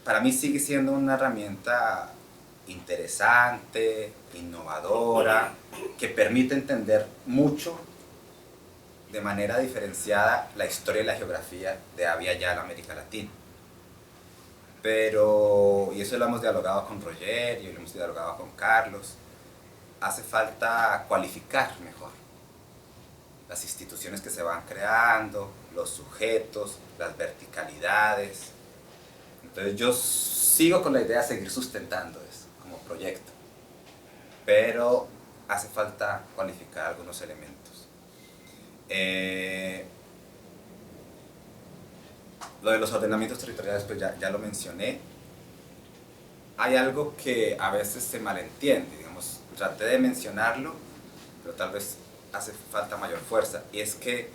Speaker 3: para mí sigue siendo una herramienta interesante, innovadora, que permite entender mucho de manera diferenciada la historia y la geografía de había ya en América Latina. Pero, y eso lo hemos dialogado con Rogerio, lo hemos dialogado con Carlos, hace falta cualificar mejor las instituciones que se van creando, los sujetos, las verticalidades. Entonces yo sigo con la idea de seguir sustentando eso como proyecto, pero hace falta cualificar algunos elementos. Lo de los ordenamientos territoriales, pues ya lo mencioné. Hay algo que a veces se malentiende, digamos, traté de mencionarlo, pero tal vez hace falta mayor fuerza, y es que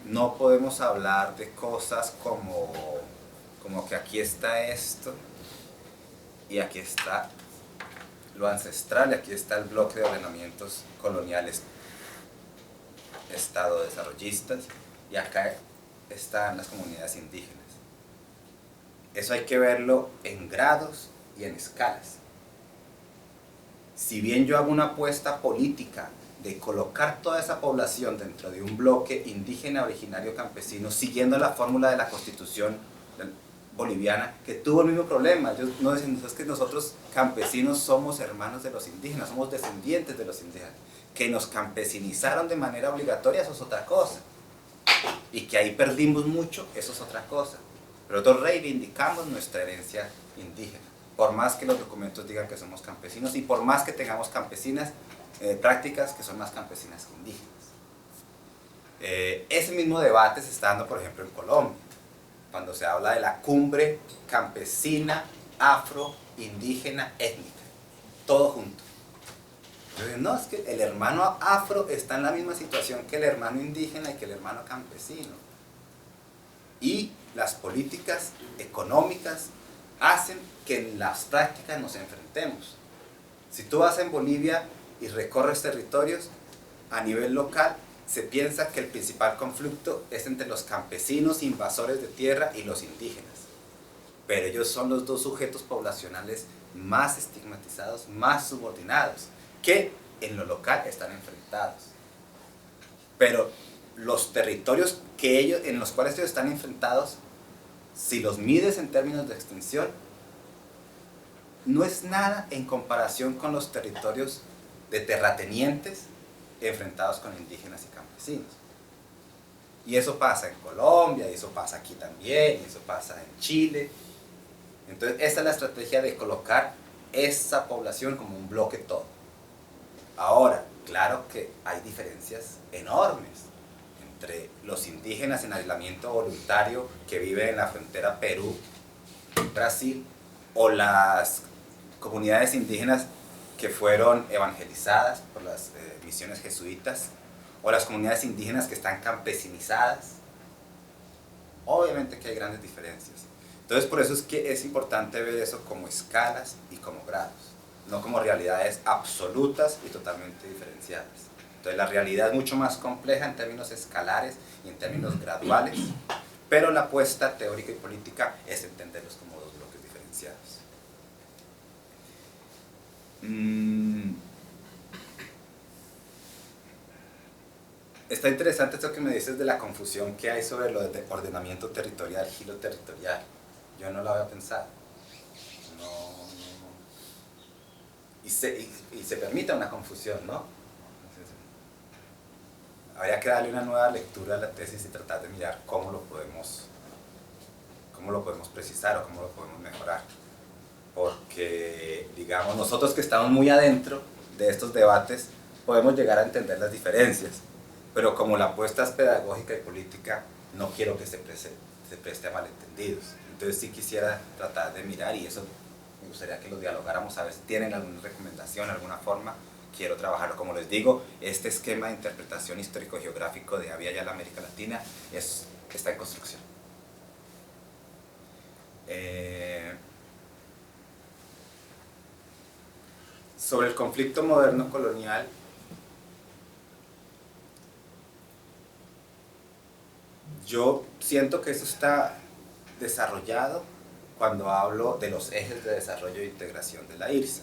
Speaker 3: no podemos hablar de cosas como que aquí está esto, y aquí está lo ancestral, y aquí está el bloque de ordenamientos coloniales estado desarrollistas, y acá están las comunidades indígenas. Eso hay que verlo en grados y en escalas. Si bien yo hago una apuesta política de colocar toda esa población dentro de un bloque indígena originario campesino, siguiendo la fórmula de la Constitución boliviana, que tuvo el mismo problema. Ellos no dicen, es que nosotros campesinos somos hermanos de los indígenas, somos descendientes de los indígenas. Que nos campesinizaron de manera obligatoria, eso es otra cosa. Y que ahí perdimos mucho, eso es otra cosa. Pero nosotros reivindicamos nuestra herencia indígena, por más que los documentos digan que somos campesinos y por más que tengamos campesinas, prácticas que son más campesinas que indígenas. Ese mismo debate se está dando, por ejemplo, en Colombia, cuando se habla de la cumbre campesina, afro, indígena, étnica, todo junto. No, es que el hermano afro está en la misma situación que el hermano indígena y que el hermano campesino. Y las políticas económicas hacen que en las prácticas nos enfrentemos. Si tú vas en Bolivia y recorres territorios, a nivel local se piensa que el principal conflicto es entre los campesinos invasores de tierra y los indígenas. Pero ellos son los dos sujetos poblacionales más estigmatizados, más subordinados, que en lo local están enfrentados. Pero los territorios en los cuales ellos están enfrentados, si los mides en términos de extensión, no es nada en comparación con los territorios de terratenientes enfrentados con indígenas y campesinos. Y eso pasa en Colombia, y eso pasa aquí también, y eso pasa en Chile. Entonces, esa es la estrategia de colocar esa población como un bloque todo. Ahora, claro que hay diferencias enormes entre los indígenas en aislamiento voluntario que viven en la frontera Perú-Brasil o las comunidades indígenas que fueron evangelizadas por las misiones jesuitas o las comunidades indígenas que están campesinizadas. Obviamente que hay grandes diferencias. Entonces, por eso es que es importante ver eso como escalas y como grados, no como realidades absolutas y totalmente diferenciadas. Entonces, la realidad es mucho más compleja en términos escalares y en términos graduales, pero la apuesta teórica y política es entenderlos como dos bloques diferenciados. Está interesante esto que me dices de la confusión que hay sobre lo de ordenamiento territorial, giro territorial. Yo no lo había pensado. Y se permite una confusión, ¿no? Entonces, habría que darle una nueva lectura a la tesis y tratar de mirar cómo lo podemos precisar o cómo lo podemos mejorar. Porque, digamos, nosotros que estamos muy adentro de estos debates, podemos llegar a entender las diferencias. Pero como la apuesta es pedagógica y política, no quiero que se preste a malentendidos. Entonces sí quisiera tratar de mirar, y eso me gustaría que lo dialogáramos, a ver si tienen alguna recomendación, alguna forma. Quiero trabajarlo. Como les digo, este esquema de interpretación histórico-geográfico de Abya Yala América Latina está en construcción. Sobre el conflicto moderno colonial, yo siento que eso está desarrollado cuando hablo de los ejes de desarrollo e integración de la IRSA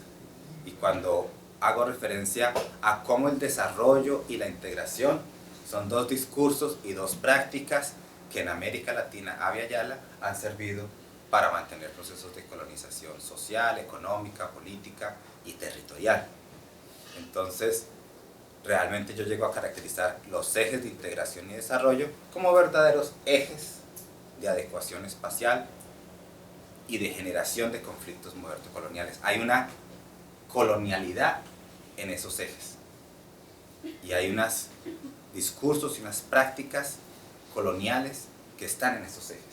Speaker 3: y cuando hago referencia a cómo el desarrollo y la integración son dos discursos y dos prácticas que en América Latina, Abya Yala, han servido para mantener procesos de colonización social, económica, política y territorial. Entonces, realmente yo llego a caracterizar los ejes de integración y desarrollo como verdaderos ejes de adecuación espacial y de generación de conflictos modernos coloniales. Hay una colonialidad en esos ejes y hay unos discursos y unas prácticas coloniales que están en esos ejes.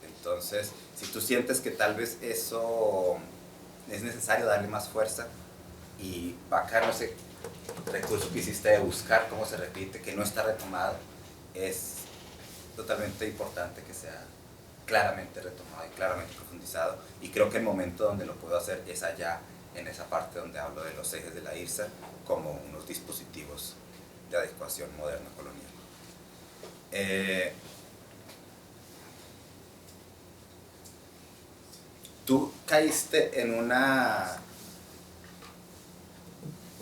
Speaker 3: Entonces, si tú sientes que tal vez eso es necesario darle más fuerza, y bacano ese recurso que hiciste de buscar cómo se repite, que no está retomado, es totalmente importante que sea claramente retomado y claramente profundizado, y creo que el momento donde lo puedo hacer es allá, en esa parte donde hablo de los ejes de la IRSA como unos dispositivos de adecuación moderna colonial. Tú caíste en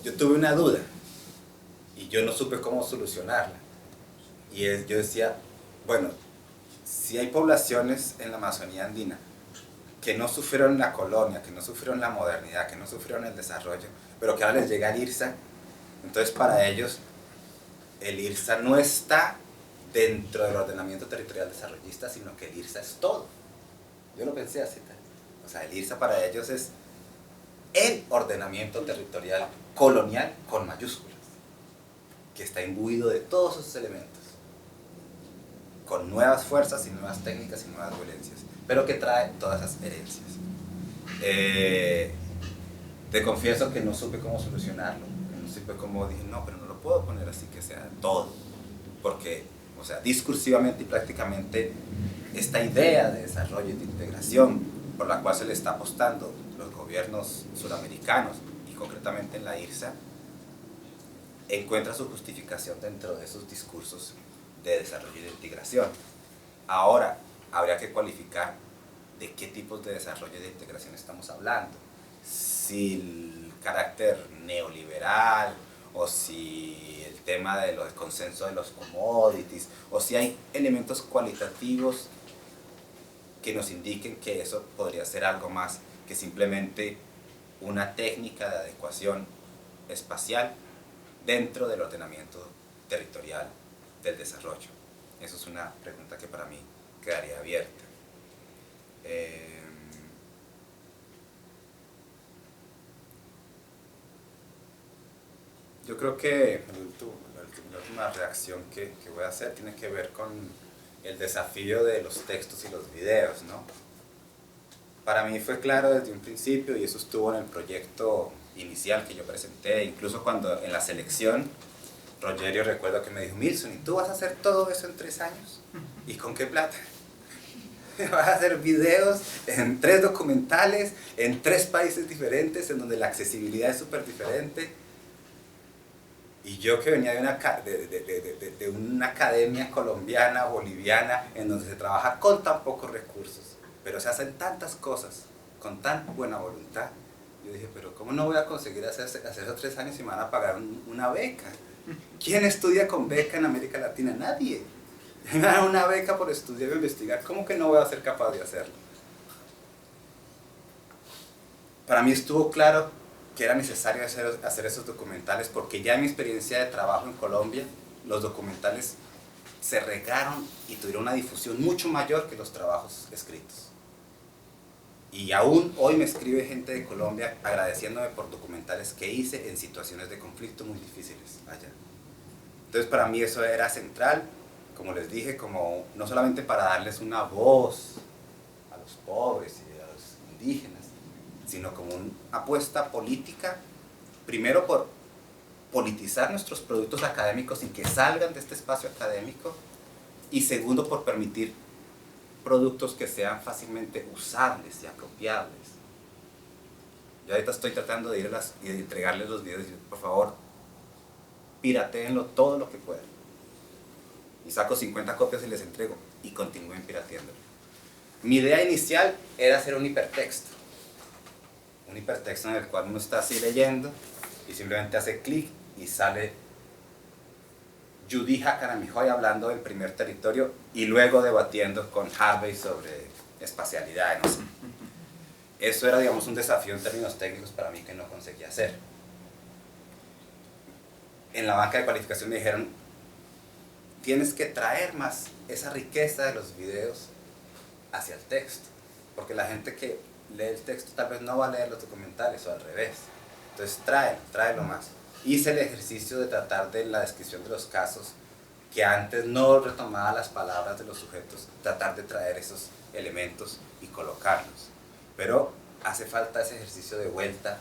Speaker 3: yo tuve una duda y yo no supe cómo solucionarla, y yo decía, bueno, si hay poblaciones en la Amazonía andina que no sufrieron la colonia, que no sufrieron la modernidad, que no sufrieron el desarrollo, pero que ahora les llega el IRSA, entonces para ellos el IRSA no está dentro del ordenamiento territorial desarrollista, sino que el IRSA es todo. Yo lo pensé así, o sea, el IRSA para ellos es el ordenamiento territorial colonial con mayúsculas, que está imbuido de todos esos elementos, con nuevas fuerzas y nuevas técnicas y nuevas violencias, pero que trae todas esas herencias. Te confieso que no supe cómo solucionarlo, que no supe cómo, dije, no, pero no lo puedo poner así que sea todo, porque, o sea, discursivamente y prácticamente esta idea de desarrollo y de integración por la cual se le está apostando los gobiernos suramericanos y concretamente en la IRSA, encuentra su justificación dentro de esos discursos de desarrollo y de integración. Ahora, habría que cualificar de qué tipos de desarrollo y de integración estamos hablando. Si el carácter neoliberal, o si el tema del consenso de los commodities, o si hay elementos cualitativos que nos indiquen que eso podría ser algo más que simplemente una técnica de adecuación espacial dentro del ordenamiento territorial del desarrollo. Eso es una pregunta que para mí quedaría abierta. Yo creo que la última reacción que voy a hacer tiene que ver con el desafío de los textos y los videos, ¿no? Para mí fue claro desde un principio, y eso estuvo en el proyecto inicial que yo presenté, incluso cuando en la selección, Rogerio recuerdo que me dijo, Milson, ¿y tú vas a hacer todo eso en 3 años? ¿Y con qué plata? Vas a hacer videos en 3 documentales, en 3 países diferentes, en donde la accesibilidad es súper diferente. Y yo que venía de una academia colombiana, boliviana, en donde se trabaja con tan pocos recursos, pero se hacen tantas cosas con tan buena voluntad, yo dije, pero ¿cómo no voy a conseguir hacer esos 3 años y me van a pagar una beca? ¿Quién estudia con beca en América Latina? Nadie. Me dan una beca por estudiar e investigar, ¿cómo que no voy a ser capaz de hacerlo? Para mí estuvo claro que era necesario hacer esos documentales, porque ya en mi experiencia de trabajo en Colombia, los documentales se regaron y tuvieron una difusión mucho mayor que los trabajos escritos. Y aún hoy me escribe gente de Colombia agradeciéndome por documentales que hice en situaciones de conflicto muy difíciles allá. Entonces para mí eso era central, como les dije, como no solamente para darles una voz a los pobres y a los indígenas, sino como una apuesta política, primero por politizar nuestros productos académicos sin que salgan de este espacio académico, y segundo por permitir productos que sean fácilmente usables y apropiables. Yo ahorita estoy tratando de ir y de entregarles los videos y por favor, pirateenlo todo lo que puedan. Y saco 50 copias y les entrego y continúen pirateándolo. Mi idea inicial era hacer un hipertexto en el cual uno está así leyendo y simplemente hace clic y sale Judy Hakanamijoy hablando del primer territorio y luego debatiendo con Harvey sobre espacialidad, no sé. Eso era, digamos, un desafío en términos técnicos para mí que no conseguía hacer. En la banca de cualificación me dijeron, tienes que traer más esa riqueza de los videos hacia el texto, porque la gente que lee el texto tal vez no va a leer los documentales o al revés. Entonces tráelo más. Hice el ejercicio de tratar de la descripción de los casos, que antes no retomaba las palabras de los sujetos, tratar de traer esos elementos y colocarlos. Pero hace falta ese ejercicio de vuelta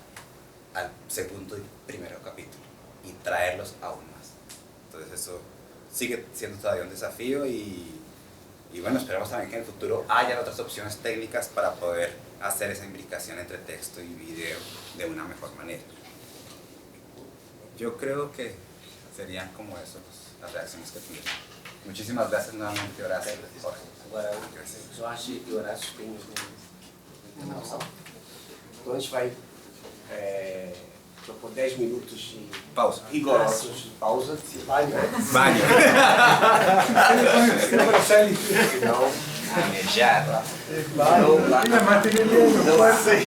Speaker 3: al segundo y primero capítulo y traerlos aún más. Entonces eso sigue siendo todavía un desafío y bueno, esperamos también que en el futuro haya otras opciones técnicas para poder hacer esa imbricación entre texto y video de una mejor manera. Yo creo que serían como eso las reacciones que tuvieron. Muchísimas gracias nuevamente, Horacio. Jorge.
Speaker 1: Agora, Jorge e Horácio têm uma informação. Então a gente vai propor 10 minutos de
Speaker 3: Pausa.
Speaker 1: rigorosos de pausa.
Speaker 4: Banho.
Speaker 3: Banho.
Speaker 1: Não,
Speaker 3: Amejar.
Speaker 1: não,
Speaker 2: La materialidad no puede ser.